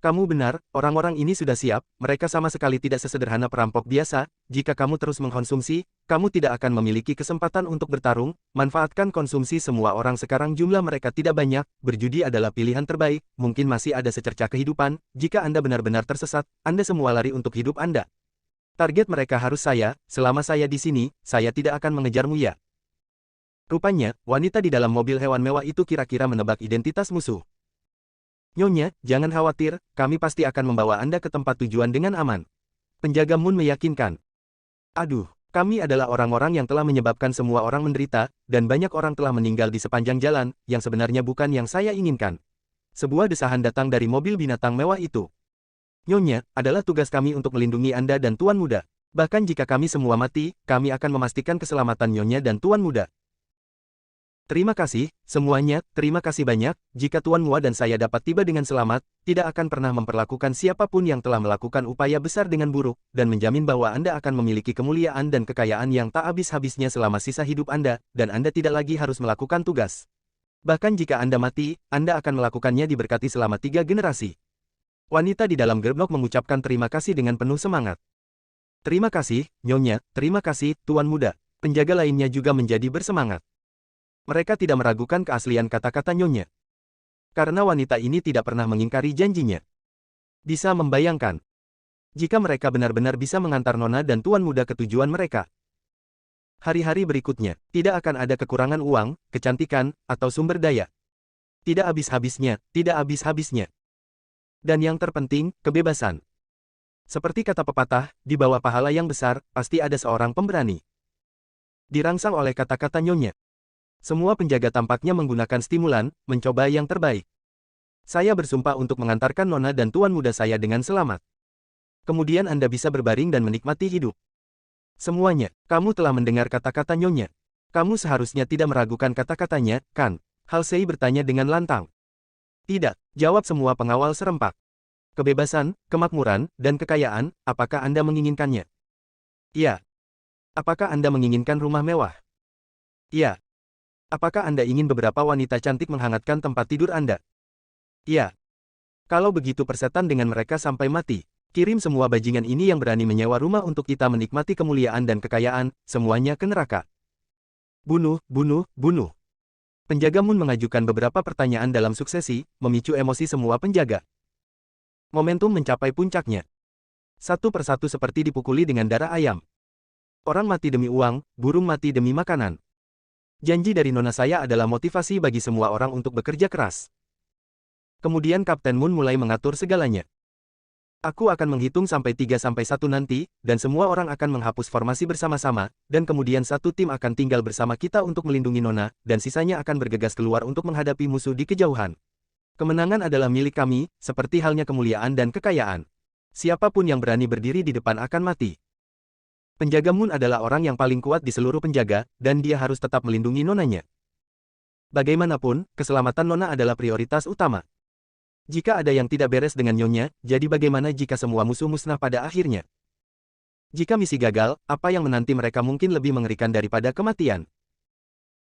Kamu benar, orang-orang ini sudah siap, mereka sama sekali tidak sesederhana perampok biasa, jika kamu terus mengkonsumsi, kamu tidak akan memiliki kesempatan untuk bertarung, manfaatkan konsumsi semua orang sekarang jumlah mereka tidak banyak, berjudi adalah pilihan terbaik, mungkin masih ada secercah kehidupan, jika Anda benar-benar tersesat, Anda semua lari untuk hidup Anda. Target mereka harus saya, selama saya di sini, saya tidak akan mengejarmu ya. Rupanya, wanita di dalam mobil hewan mewah itu kira-kira menebak identitas musuh. Nyonya, jangan khawatir, kami pasti akan membawa Anda ke tempat tujuan dengan aman. Penjaga Moon meyakinkan. Aduh, kami adalah orang-orang yang telah menyebabkan semua orang menderita, dan banyak orang telah meninggal di sepanjang jalan, yang sebenarnya bukan yang saya inginkan. Sebuah desahan datang dari mobil binatang mewah itu. Nyonya, adalah tugas kami untuk melindungi Anda dan Tuan Muda. Bahkan jika kami semua mati, kami akan memastikan keselamatan Nyonya dan Tuan Muda. Terima kasih, semuanya, terima kasih banyak, jika Tuan Mua dan saya dapat tiba dengan selamat, tidak akan pernah memperlakukan siapapun yang telah melakukan upaya besar dengan buruk, dan menjamin bahwa Anda akan memiliki kemuliaan dan kekayaan yang tak habis-habisnya selama sisa hidup Anda, dan Anda tidak lagi harus melakukan tugas. Bahkan jika Anda mati, Anda akan melakukannya diberkati selama 3 generasi. Wanita di dalam gerbong mengucapkan terima kasih dengan penuh semangat. Terima kasih, Nyonya, terima kasih, Tuan Muda. Penjaga lainnya juga menjadi bersemangat. Mereka tidak meragukan keaslian kata-kata Nyonya. Karena wanita ini tidak pernah mengingkari janjinya. Bisa membayangkan. Jika mereka benar-benar bisa mengantar Nona dan Tuan Muda ke tujuan mereka. Hari-hari berikutnya, tidak akan ada kekurangan uang, kecantikan, atau sumber daya. Tidak habis-habisnya, tidak habis-habisnya. Dan yang terpenting, kebebasan. Seperti kata pepatah, di bawah pahala yang besar, pasti ada seorang pemberani. Dirangsang oleh kata-kata Nyonya. Semua penjaga tampaknya menggunakan stimulan, mencoba yang terbaik. Saya bersumpah untuk mengantarkan Nona dan Tuan Muda saya dengan selamat. Kemudian Anda bisa berbaring dan menikmati hidup. Semuanya, kamu telah mendengar kata-kata Nyonya. Kamu seharusnya tidak meragukan kata-katanya, kan? Halsey bertanya dengan lantang. Tidak, jawab semua pengawal serempak. Kebebasan, kemakmuran, dan kekayaan, apakah Anda menginginkannya? Iya. Apakah Anda menginginkan rumah mewah? Iya. Apakah Anda ingin beberapa wanita cantik menghangatkan tempat tidur Anda? Iya. Kalau begitu persetan dengan mereka sampai mati. Kirim semua bajingan ini yang berani menyewa rumah untuk kita menikmati kemuliaan dan kekayaan, semuanya ke neraka. Bunuh, bunuh, bunuh. Penjaga Moon mengajukan beberapa pertanyaan dalam suksesi, memicu emosi semua penjaga. Momentum mencapai puncaknya. Satu persatu seperti dipukuli dengan darah ayam. Orang mati demi uang, burung mati demi makanan. Janji dari nona saya adalah motivasi bagi semua orang untuk bekerja keras. Kemudian Kapten Moon mulai mengatur segalanya. Aku akan menghitung sampai 3-1 nanti, dan semua orang akan menghapus formasi bersama-sama, dan kemudian satu tim akan tinggal bersama kita untuk melindungi nona, dan sisanya akan bergegas keluar untuk menghadapi musuh di kejauhan. Kemenangan adalah milik kami, seperti halnya kemuliaan dan kekayaan. Siapapun yang berani berdiri di depan akan mati. Penjaga Moon adalah orang yang paling kuat di seluruh penjaga, dan dia harus tetap melindungi nonanya. Bagaimanapun, keselamatan nona adalah prioritas utama. Jika ada yang tidak beres dengan nyonya, jadi bagaimana jika semua musuh musnah pada akhirnya? Jika misi gagal, apa yang menanti mereka mungkin lebih mengerikan daripada kematian.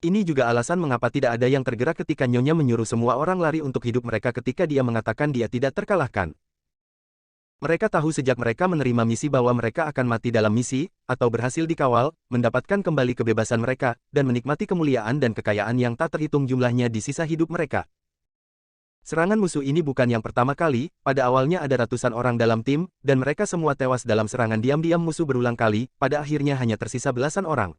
Ini juga alasan mengapa tidak ada yang tergerak ketika nyonya menyuruh semua orang lari untuk hidup mereka ketika dia mengatakan dia tidak terkalahkan. Mereka tahu sejak mereka menerima misi bahwa mereka akan mati dalam misi, atau berhasil dikawal, mendapatkan kembali kebebasan mereka, dan menikmati kemuliaan dan kekayaan yang tak terhitung jumlahnya di sisa hidup mereka. Serangan musuh ini bukan yang pertama kali, pada awalnya ada ratusan orang dalam tim, dan mereka semua tewas dalam serangan diam-diam musuh berulang kali, pada akhirnya hanya tersisa belasan orang.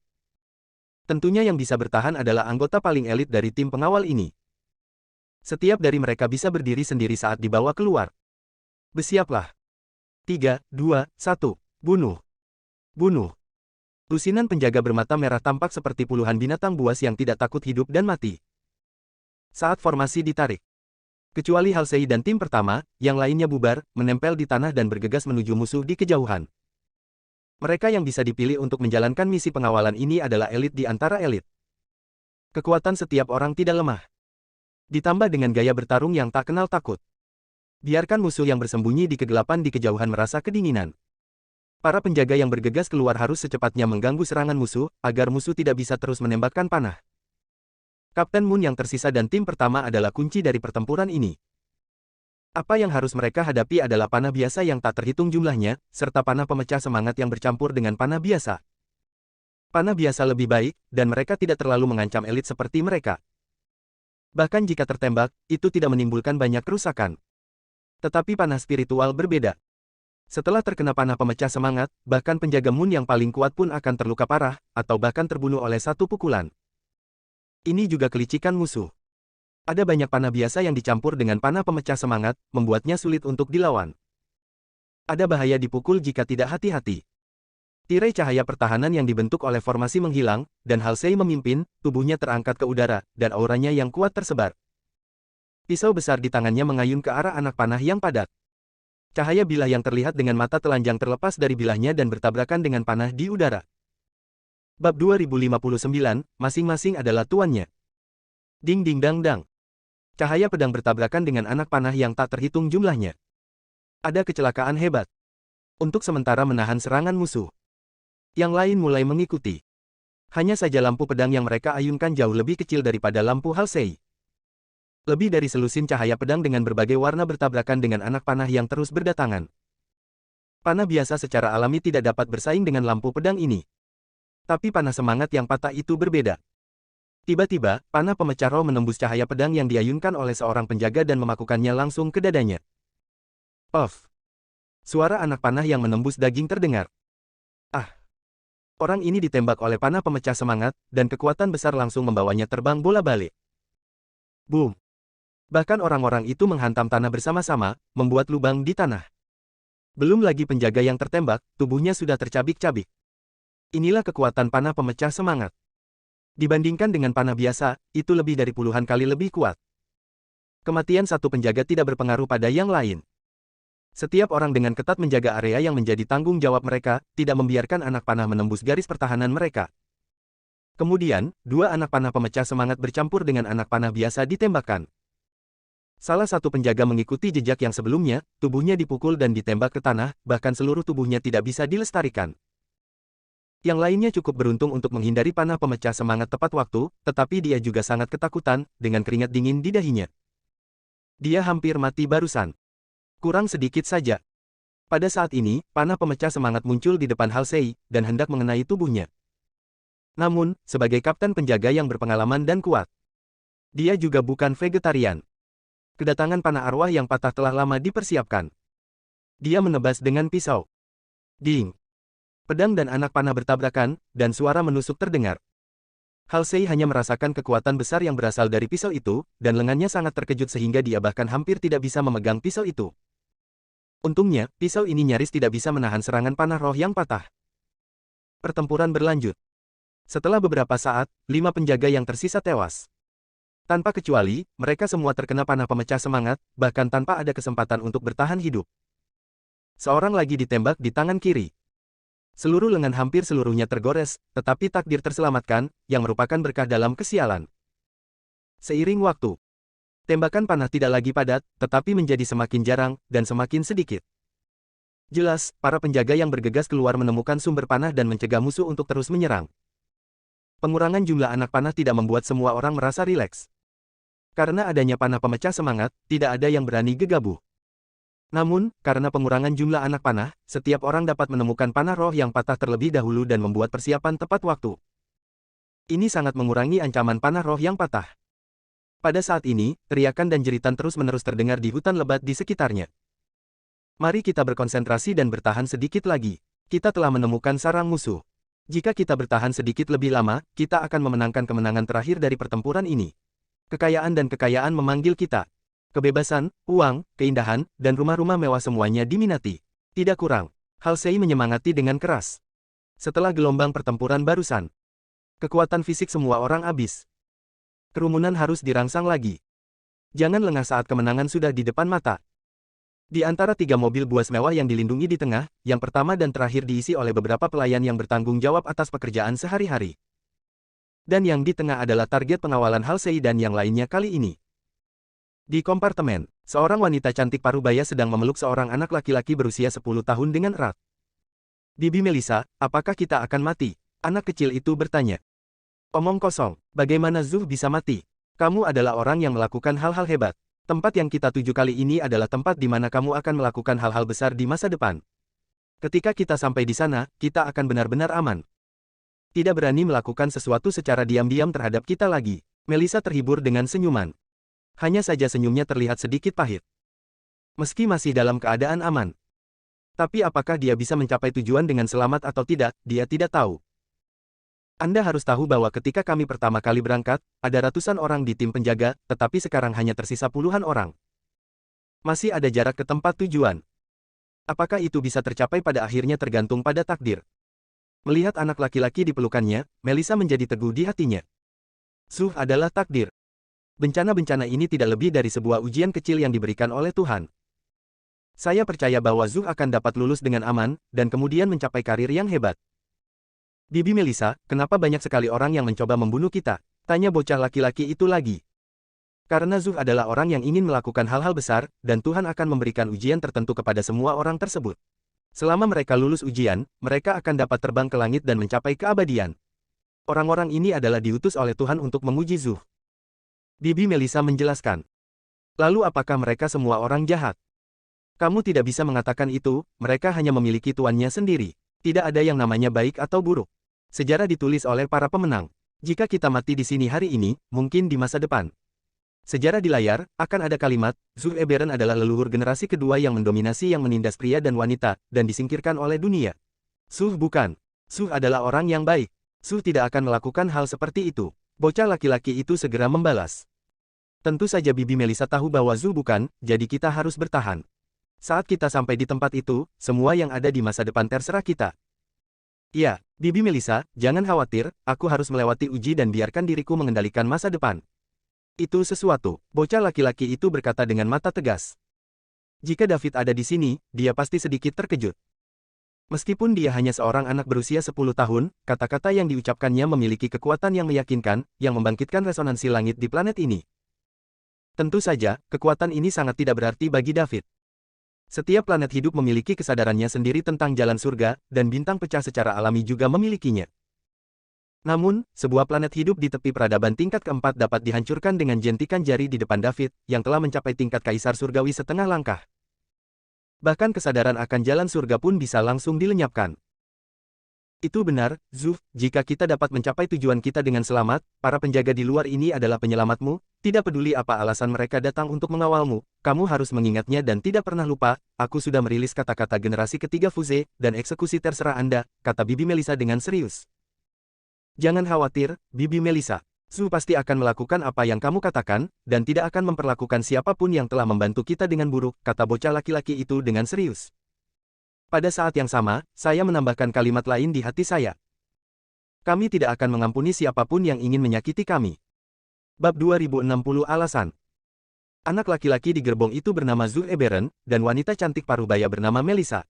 Tentunya yang bisa bertahan adalah anggota paling elit dari tim pengawal ini. Setiap dari mereka bisa berdiri sendiri saat dibawa keluar. Bersiaplah. 3, 2, 1. Bunuh. Bunuh. Lusinan penjaga bermata merah tampak seperti puluhan binatang buas yang tidak takut hidup dan mati. Saat formasi ditarik. Kecuali Halsey dan tim pertama, yang lainnya bubar, menempel di tanah dan bergegas menuju musuh di kejauhan. Mereka yang bisa dipilih untuk menjalankan misi pengawalan ini adalah elit di antara elit. Kekuatan setiap orang tidak lemah. Ditambah dengan gaya bertarung yang tak kenal takut. Biarkan musuh yang bersembunyi di kegelapan di kejauhan merasa kedinginan. Para penjaga yang bergegas keluar harus secepatnya mengganggu serangan musuh, agar musuh tidak bisa terus menembakkan panah. Kapten Moon yang tersisa dan tim pertama adalah kunci dari pertempuran ini. Apa yang harus mereka hadapi adalah panah biasa yang tak terhitung jumlahnya, serta panah pemecah semangat yang bercampur dengan panah biasa. Panah biasa lebih baik, dan mereka tidak terlalu mengancam elit seperti mereka. Bahkan jika tertembak, itu tidak menimbulkan banyak kerusakan. Tetapi panah spiritual berbeda. Setelah terkena panah pemecah semangat, bahkan penjaga Moon yang paling kuat pun akan terluka parah, atau bahkan terbunuh oleh satu pukulan. Ini juga kelicikan musuh. Ada banyak panah biasa yang dicampur dengan panah pemecah semangat, membuatnya sulit untuk dilawan. Ada bahaya dipukul jika tidak hati-hati. Tirai cahaya pertahanan yang dibentuk oleh formasi menghilang, dan Halsey memimpin, tubuhnya terangkat ke udara, dan auranya yang kuat tersebar. Pisau besar di tangannya mengayun ke arah anak panah yang padat. Cahaya bilah yang terlihat dengan mata telanjang terlepas dari bilahnya dan bertabrakan dengan panah di udara. Bab 2059, masing-masing adalah tuannya. Ding ding dang dang. Cahaya pedang bertabrakan dengan anak panah yang tak terhitung jumlahnya. Ada kecelakaan hebat. Untuk sementara menahan serangan musuh. Yang lain mulai mengikuti. Hanya saja lampu pedang yang mereka ayunkan jauh lebih kecil daripada lampu Halsey. Lebih dari selusin cahaya pedang dengan berbagai warna bertabrakan dengan anak panah yang terus berdatangan. Panah biasa secara alami tidak dapat bersaing dengan lampu pedang ini. Tapi panah semangat yang patah itu berbeda. Tiba-tiba, panah pemecah roh menembus cahaya pedang yang diayunkan oleh seorang penjaga dan memakukannya langsung ke dadanya. Puff. Suara anak panah yang menembus daging terdengar. Ah. Orang ini ditembak oleh panah pemecah semangat, dan kekuatan besar langsung membawanya terbang bola balik. Boom. Bahkan orang-orang itu menghantam tanah bersama-sama, membuat lubang di tanah. Belum lagi penjaga yang tertembak, tubuhnya sudah tercabik-cabik. Inilah kekuatan panah pemecah semangat. Dibandingkan dengan panah biasa, itu lebih dari puluhan kali lebih kuat. Kematian satu penjaga tidak berpengaruh pada yang lain. Setiap orang dengan ketat menjaga area yang menjadi tanggung jawab mereka, tidak membiarkan anak panah menembus garis pertahanan mereka. Kemudian, dua anak panah pemecah semangat bercampur dengan anak panah biasa ditembakkan. Salah satu penjaga mengikuti jejak yang sebelumnya, tubuhnya dipukul dan ditembak ke tanah, bahkan seluruh tubuhnya tidak bisa dilestarikan. Yang lainnya cukup beruntung untuk menghindari panah pemecah semangat tepat waktu, tetapi dia juga sangat ketakutan, dengan keringat dingin di dahinya. Dia hampir mati barusan. Kurang sedikit saja. Pada saat ini, panah pemecah semangat muncul di depan Halsey, dan hendak mengenai tubuhnya. Namun, sebagai kapten penjaga yang berpengalaman dan kuat, dia juga bukan vegetarian. Kedatangan panah arwah yang patah telah lama dipersiapkan. Dia menebas dengan pisau. Ding! Pedang dan anak panah bertabrakan, dan suara menusuk terdengar. Halsey hanya merasakan kekuatan besar yang berasal dari pisau itu, dan lengannya sangat terkejut sehingga dia bahkan hampir tidak bisa memegang pisau itu. Untungnya, pisau ini nyaris tidak bisa menahan serangan panah roh yang patah. Pertempuran berlanjut. Setelah beberapa saat, 5 penjaga yang tersisa tewas. Tanpa kecuali, mereka semua terkena panah pemecah semangat, bahkan tanpa ada kesempatan untuk bertahan hidup. Seorang lagi ditembak di tangan kiri. Seluruh lengan hampir seluruhnya tergores, tetapi takdir terselamatkan, yang merupakan berkah dalam kesialan. Seiring waktu, tembakan panah tidak lagi padat, tetapi menjadi semakin jarang, dan semakin sedikit. Jelas, para penjaga yang bergegas keluar menemukan sumber panah dan mencegah musuh untuk terus menyerang. Pengurangan jumlah anak panah tidak membuat semua orang merasa rileks. Karena adanya panah pemecah semangat, tidak ada yang berani gegabah. Namun, karena pengurangan jumlah anak panah, setiap orang dapat menemukan panah roh yang patah terlebih dahulu dan membuat persiapan tepat waktu. Ini sangat mengurangi ancaman panah roh yang patah. Pada saat ini, teriakan dan jeritan terus-menerus terdengar di hutan lebat di sekitarnya. Mari kita berkonsentrasi dan bertahan sedikit lagi. Kita telah menemukan sarang musuh. Jika kita bertahan sedikit lebih lama, kita akan memenangkan kemenangan terakhir dari pertempuran ini. Kekayaan dan kekayaan memanggil kita. Kebebasan, uang, keindahan, dan rumah-rumah mewah semuanya diminati. Tidak kurang. Halsey menyemangati dengan keras. Setelah gelombang pertempuran barusan, kekuatan fisik semua orang habis. Kerumunan harus dirangsang lagi. Jangan lengah saat kemenangan sudah di depan mata. Di antara 3 mobil buas mewah yang dilindungi di tengah, yang pertama dan terakhir diisi oleh beberapa pelayan yang bertanggung jawab atas pekerjaan sehari-hari. Dan yang di tengah adalah target pengawalan Halsey dan yang lainnya kali ini. Di kompartemen, seorang wanita cantik parubaya sedang memeluk seorang anak laki-laki berusia 10 tahun dengan erat. Bibi Melissa, apakah kita akan mati? Anak kecil itu bertanya. Omong kosong, bagaimana Zhu bisa mati? Kamu adalah orang yang melakukan hal-hal hebat. Tempat yang kita tuju kali ini adalah tempat di mana kamu akan melakukan hal-hal besar di masa depan. Ketika kita sampai di sana, kita akan benar-benar aman. Tidak berani melakukan sesuatu secara diam-diam terhadap kita lagi. Melissa terhibur dengan senyuman. Hanya saja senyumnya terlihat sedikit pahit. Meski masih dalam keadaan aman. Tapi apakah dia bisa mencapai tujuan dengan selamat atau tidak, dia tidak tahu. Anda harus tahu bahwa ketika kami pertama kali berangkat, ada ratusan orang di tim penjaga, tetapi sekarang hanya tersisa puluhan orang. Masih ada jarak ke tempat tujuan. Apakah itu bisa tercapai pada akhirnya tergantung pada takdir. Melihat anak laki-laki di pelukannya, Melissa menjadi teguh di hatinya. Zhu adalah takdir. Bencana-bencana ini tidak lebih dari sebuah ujian kecil yang diberikan oleh Tuhan. Saya percaya bahwa Zhu akan dapat lulus dengan aman, dan kemudian mencapai karir yang hebat. Bibi Melissa, kenapa banyak sekali orang yang mencoba membunuh kita? Tanya bocah laki-laki itu lagi. Karena Zhu adalah orang yang ingin melakukan hal-hal besar, dan Tuhan akan memberikan ujian tertentu kepada semua orang tersebut. Selama mereka lulus ujian, mereka akan dapat terbang ke langit dan mencapai keabadian. Orang-orang ini adalah diutus oleh Tuhan untuk menguji Zhu. Bibi Melissa menjelaskan. Lalu apakah mereka semua orang jahat? Kamu tidak bisa mengatakan itu, mereka hanya memiliki tuannya sendiri. Tidak ada yang namanya baik atau buruk. Sejarah ditulis oleh para pemenang. Jika kita mati di sini hari ini, mungkin di masa depan. Sejarah di layar, akan ada kalimat, Zhu Eberen adalah leluhur generasi kedua yang mendominasi yang menindas pria dan wanita, dan disingkirkan oleh dunia. Zhu bukan. Zhu adalah orang yang baik. Zhu tidak akan melakukan hal seperti itu. Bocah laki-laki itu segera membalas. Tentu saja Bibi Melissa tahu bahwa Zhu bukan, jadi kita harus bertahan. Saat kita sampai di tempat itu, semua yang ada di masa depan terserah kita. Ya, Bibi Melissa, jangan khawatir, aku harus melewati uji dan biarkan diriku mengendalikan masa depan. Itu sesuatu, bocah laki-laki itu berkata dengan mata tegas. Jika David ada di sini, dia pasti sedikit terkejut. Meskipun dia hanya seorang anak berusia 10 tahun, kata-kata yang diucapkannya memiliki kekuatan yang meyakinkan, yang membangkitkan resonansi langit di planet ini. Tentu saja, kekuatan ini sangat tidak berarti bagi David. Setiap planet hidup memiliki kesadarannya sendiri tentang jalan surga, dan bintang pecah secara alami juga memilikinya. Namun, sebuah planet hidup di tepi peradaban tingkat keempat dapat dihancurkan dengan jentikan jari di depan David, yang telah mencapai tingkat kaisar surgawi setengah langkah. Bahkan kesadaran akan jalan surga pun bisa langsung dilenyapkan. Itu benar, Zuf, jika kita dapat mencapai tujuan kita dengan selamat, para penjaga di luar ini adalah penyelamatmu, tidak peduli apa alasan mereka datang untuk mengawalmu, kamu harus mengingatnya dan tidak pernah lupa, aku sudah merilis kata-kata generasi ketiga Fuse, dan eksekusi terserah Anda, kata Bibi Melissa dengan serius. Jangan khawatir, Bibi Melissa. Zhu pasti akan melakukan apa yang kamu katakan, dan tidak akan memperlakukan siapapun yang telah membantu kita dengan buruk, kata bocah laki-laki itu dengan serius. Pada saat yang sama, saya menambahkan kalimat lain di hati saya. Kami tidak akan mengampuni siapapun yang ingin menyakiti kami. Bab 2060 Alasan. Anak laki-laki di gerbong itu bernama Zhu Eberen, dan wanita cantik parubaya bernama Melissa.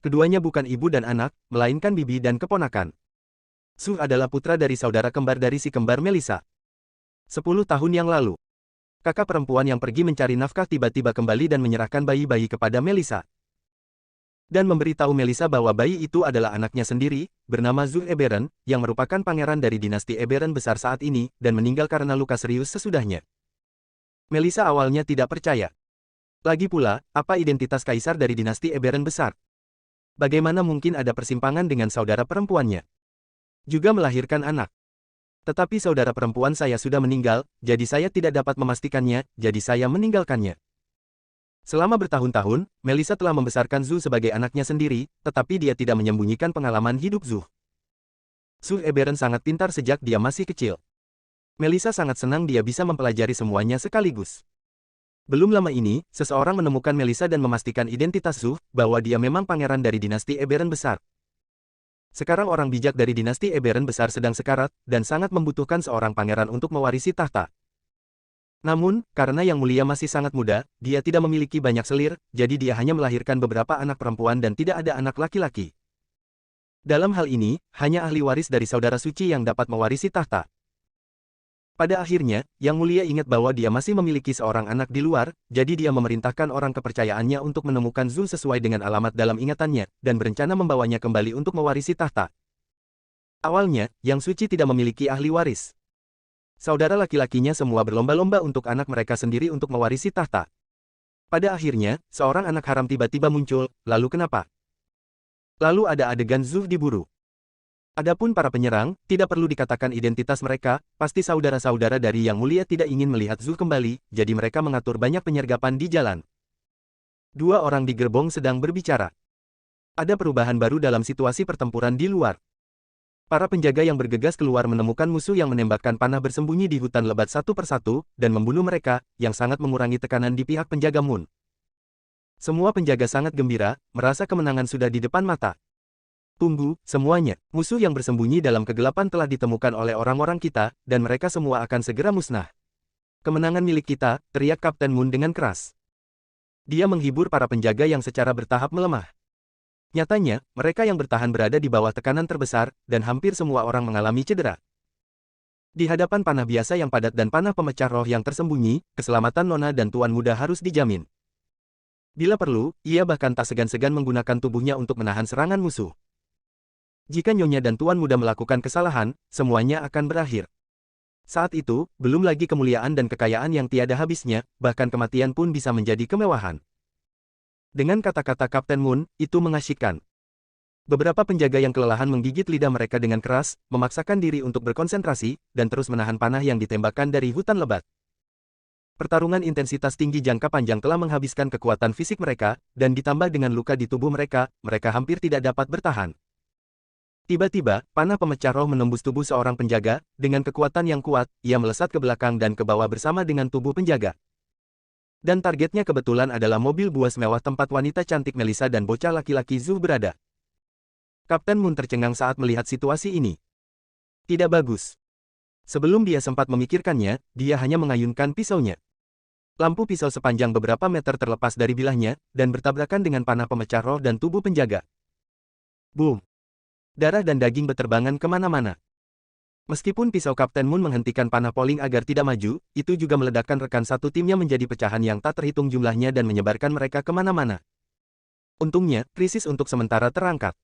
Keduanya bukan ibu dan anak, melainkan bibi dan keponakan. Zhu adalah putra dari saudara kembar dari si kembar Melissa. 10 tahun yang lalu, kakak perempuan yang pergi mencari nafkah tiba-tiba kembali dan menyerahkan bayi-bayi kepada Melissa. Dan memberitahu Melissa bahwa bayi itu adalah anaknya sendiri, bernama Zhu Eberen, yang merupakan pangeran dari dinasti Eberen besar saat ini, dan meninggal karena luka serius sesudahnya. Melissa awalnya tidak percaya. Lagi pula, apa identitas kaisar dari dinasti Eberen besar? Bagaimana mungkin ada persimpangan dengan saudara perempuannya? Juga melahirkan anak. Tetapi saudara perempuan saya sudah meninggal, jadi saya tidak dapat memastikannya, jadi saya meninggalkannya. Selama bertahun-tahun, Melissa telah membesarkan Zhu sebagai anaknya sendiri, tetapi dia tidak menyembunyikan pengalaman hidup Zhu. Zhu Eberen sangat pintar sejak dia masih kecil. Melissa sangat senang dia bisa mempelajari semuanya sekaligus. Belum lama ini, seseorang menemukan Melissa dan memastikan identitas Zhu, bahwa dia memang pangeran dari dinasti Eberen besar. Sekarang orang bijak dari dinasti Eberen besar sedang sekarat, dan sangat membutuhkan seorang pangeran untuk mewarisi tahta. Namun, karena Yang Mulia masih sangat muda, dia tidak memiliki banyak selir, jadi dia hanya melahirkan beberapa anak perempuan dan tidak ada anak laki-laki. Dalam hal ini, hanya ahli waris dari saudara suci yang dapat mewarisi tahta. Pada akhirnya, Yang Mulia ingat bahwa dia masih memiliki seorang anak di luar, jadi dia memerintahkan orang kepercayaannya untuk menemukan Zhu sesuai dengan alamat dalam ingatannya, dan berencana membawanya kembali untuk mewarisi tahta. Awalnya, Yang Suci tidak memiliki ahli waris. Saudara laki-lakinya semua berlomba-lomba untuk anak mereka sendiri untuk mewarisi tahta. Pada akhirnya, seorang anak haram tiba-tiba muncul, lalu kenapa? Lalu ada adegan Zhu diburu. Adapun para penyerang, tidak perlu dikatakan identitas mereka, pasti saudara-saudara dari Yang Mulia tidak ingin melihat Zhu kembali, jadi mereka mengatur banyak penyergapan di jalan. Dua orang di gerbong sedang berbicara. Ada perubahan baru dalam situasi pertempuran di luar. Para penjaga yang bergegas keluar menemukan musuh yang menembakkan panah bersembunyi di hutan lebat satu persatu, dan membunuh mereka, yang sangat mengurangi tekanan di pihak penjaga Moon. Semua penjaga sangat gembira, merasa kemenangan sudah di depan mata. Tunggu, semuanya, musuh yang bersembunyi dalam kegelapan telah ditemukan oleh orang-orang kita, dan mereka semua akan segera musnah. Kemenangan milik kita, teriak Kapten Moon dengan keras. Dia menghibur para penjaga yang secara bertahap melemah. Nyatanya, mereka yang bertahan berada di bawah tekanan terbesar, dan hampir semua orang mengalami cedera. Di hadapan panah biasa yang padat dan panah pemecah roh yang tersembunyi, keselamatan Nona dan Tuan Muda harus dijamin. Bila perlu, ia bahkan tak segan-segan menggunakan tubuhnya untuk menahan serangan musuh. Jika Nyonya dan Tuan Muda melakukan kesalahan, semuanya akan berakhir. Saat itu, belum lagi kemuliaan dan kekayaan yang tiada habisnya, bahkan kematian pun bisa menjadi kemewahan. Dengan kata-kata Kapten Moon, itu mengasyikkan. Beberapa penjaga yang kelelahan menggigit lidah mereka dengan keras, memaksakan diri untuk berkonsentrasi, dan terus menahan panah yang ditembakkan dari hutan lebat. Pertarungan intensitas tinggi jangka panjang telah menghabiskan kekuatan fisik mereka, dan ditambah dengan luka di tubuh mereka, mereka hampir tidak dapat bertahan. Tiba-tiba, panah pemecah roh menembus tubuh seorang penjaga, dengan kekuatan yang kuat, ia melesat ke belakang dan ke bawah bersama dengan tubuh penjaga. Dan targetnya kebetulan adalah mobil buas mewah tempat wanita cantik Melissa dan bocah laki-laki Zhu berada. Kapten Moon tercengang saat melihat situasi ini. Tidak bagus. Sebelum dia sempat memikirkannya, dia hanya mengayunkan pisaunya. Lampu pisau sepanjang beberapa meter terlepas dari bilahnya, dan bertabrakan dengan panah pemecah roh dan tubuh penjaga. Boom! Darah dan daging berterbangan kemana-mana. Meskipun pisau Kapten Moon menghentikan panah Poling agar tidak maju, itu juga meledakkan rekan satu timnya menjadi pecahan yang tak terhitung jumlahnya dan menyebarkan mereka kemana-mana. Untungnya, krisis untuk sementara terangkat.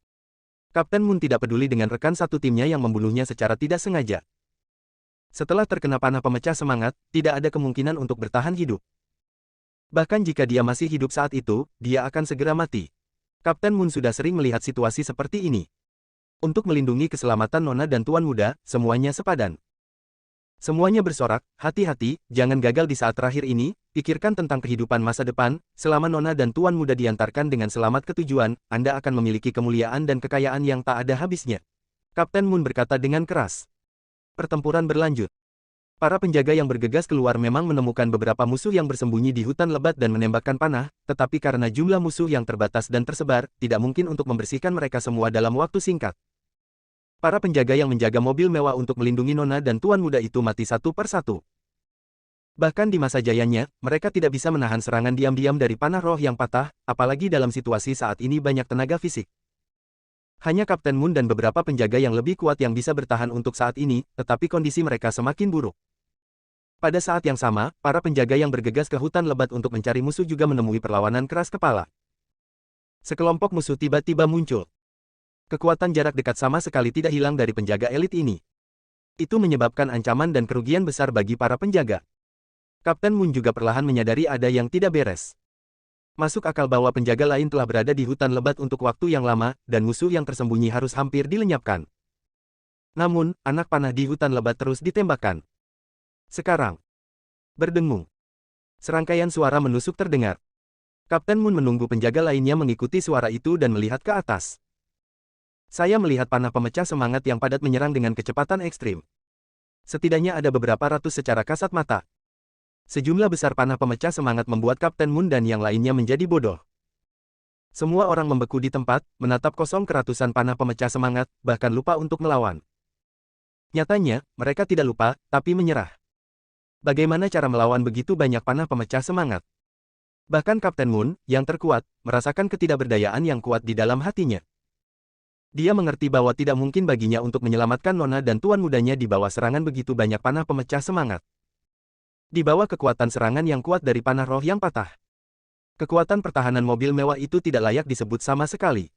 Kapten Moon tidak peduli dengan rekan satu timnya yang membunuhnya secara tidak sengaja. Setelah terkena panah pemecah semangat, tidak ada kemungkinan untuk bertahan hidup. Bahkan jika dia masih hidup saat itu, dia akan segera mati. Kapten Moon sudah sering melihat situasi seperti ini. Untuk melindungi keselamatan Nona dan Tuan Muda, semuanya sepadan. Semuanya bersorak, hati-hati, jangan gagal di saat terakhir ini, pikirkan tentang kehidupan masa depan, selama Nona dan Tuan Muda diantarkan dengan selamat ke tujuan, Anda akan memiliki kemuliaan dan kekayaan yang tak ada habisnya. Kapten Moon berkata dengan keras. Pertempuran berlanjut. Para penjaga yang bergegas keluar memang menemukan beberapa musuh yang bersembunyi di hutan lebat dan menembakkan panah, tetapi karena jumlah musuh yang terbatas dan tersebar, tidak mungkin untuk membersihkan mereka semua dalam waktu singkat. Para penjaga yang menjaga mobil mewah untuk melindungi Nona dan Tuan Muda itu mati satu persatu. Bahkan di masa jayanya, mereka tidak bisa menahan serangan diam-diam dari panah roh yang patah, apalagi dalam situasi saat ini banyak tenaga fisik. Hanya Kapten Moon dan beberapa penjaga yang lebih kuat yang bisa bertahan untuk saat ini, tetapi kondisi mereka semakin buruk. Pada saat yang sama, para penjaga yang bergegas ke hutan lebat untuk mencari musuh juga menemui perlawanan keras kepala. Sekelompok musuh tiba-tiba muncul. Kekuatan jarak dekat sama sekali tidak hilang dari penjaga elit ini. Itu menyebabkan ancaman dan kerugian besar bagi para penjaga. Kapten Moon juga perlahan menyadari ada yang tidak beres. Masuk akal bahwa penjaga lain telah berada di hutan lebat untuk waktu yang lama, dan musuh yang tersembunyi harus hampir dilenyapkan. Namun, anak panah di hutan lebat terus ditembakkan. Sekarang. Berdengung. Serangkaian suara menusuk terdengar. Kapten Moon menunggu penjaga lainnya mengikuti suara itu dan melihat ke atas. Saya melihat panah pemecah semangat yang padat menyerang dengan kecepatan ekstrim. Setidaknya ada beberapa ratus secara kasat mata. Sejumlah besar panah pemecah semangat membuat Kapten Moon dan yang lainnya menjadi bodoh. Semua orang membeku di tempat, menatap kosong keratusan panah pemecah semangat, bahkan lupa untuk melawan. Nyatanya, mereka tidak lupa, tapi menyerah. Bagaimana cara melawan begitu banyak panah pemecah semangat? Bahkan Kapten Moon, yang terkuat, merasakan ketidakberdayaan yang kuat di dalam hatinya. Dia mengerti bahwa tidak mungkin baginya untuk menyelamatkan Nona dan Tuan Mudanya di bawah serangan begitu banyak panah pemecah semangat. Di bawah kekuatan serangan yang kuat dari panah roh yang patah. Kekuatan pertahanan mobil mewah itu tidak layak disebut sama sekali.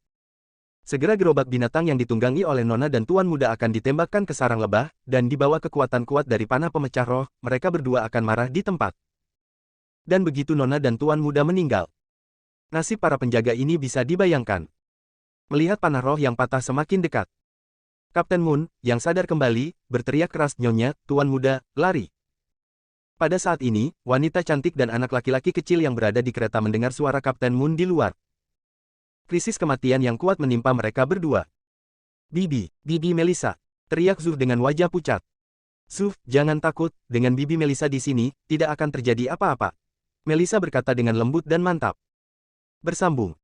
Segera gerobak binatang yang ditunggangi oleh Nona dan Tuan Muda akan ditembakkan ke sarang lebah, dan di bawah kekuatan kuat dari panah pemecah roh, mereka berdua akan marah di tempat. Dan begitu Nona dan Tuan Muda meninggal. Nasib para penjaga ini bisa dibayangkan. Melihat panah roh yang patah semakin dekat. Kapten Moon, yang sadar kembali, berteriak keras, "Nyonya, Tuan Muda, lari!" Pada saat ini, wanita cantik dan anak laki-laki kecil yang berada di kereta mendengar suara Kapten Moon di luar. Krisis kematian yang kuat menimpa mereka berdua. "Bibi Melissa!" teriak Zuf dengan wajah pucat. "Zuf, jangan takut, dengan Bibi Melissa di sini, tidak akan terjadi apa-apa." Melissa berkata dengan lembut dan mantap. Bersambung.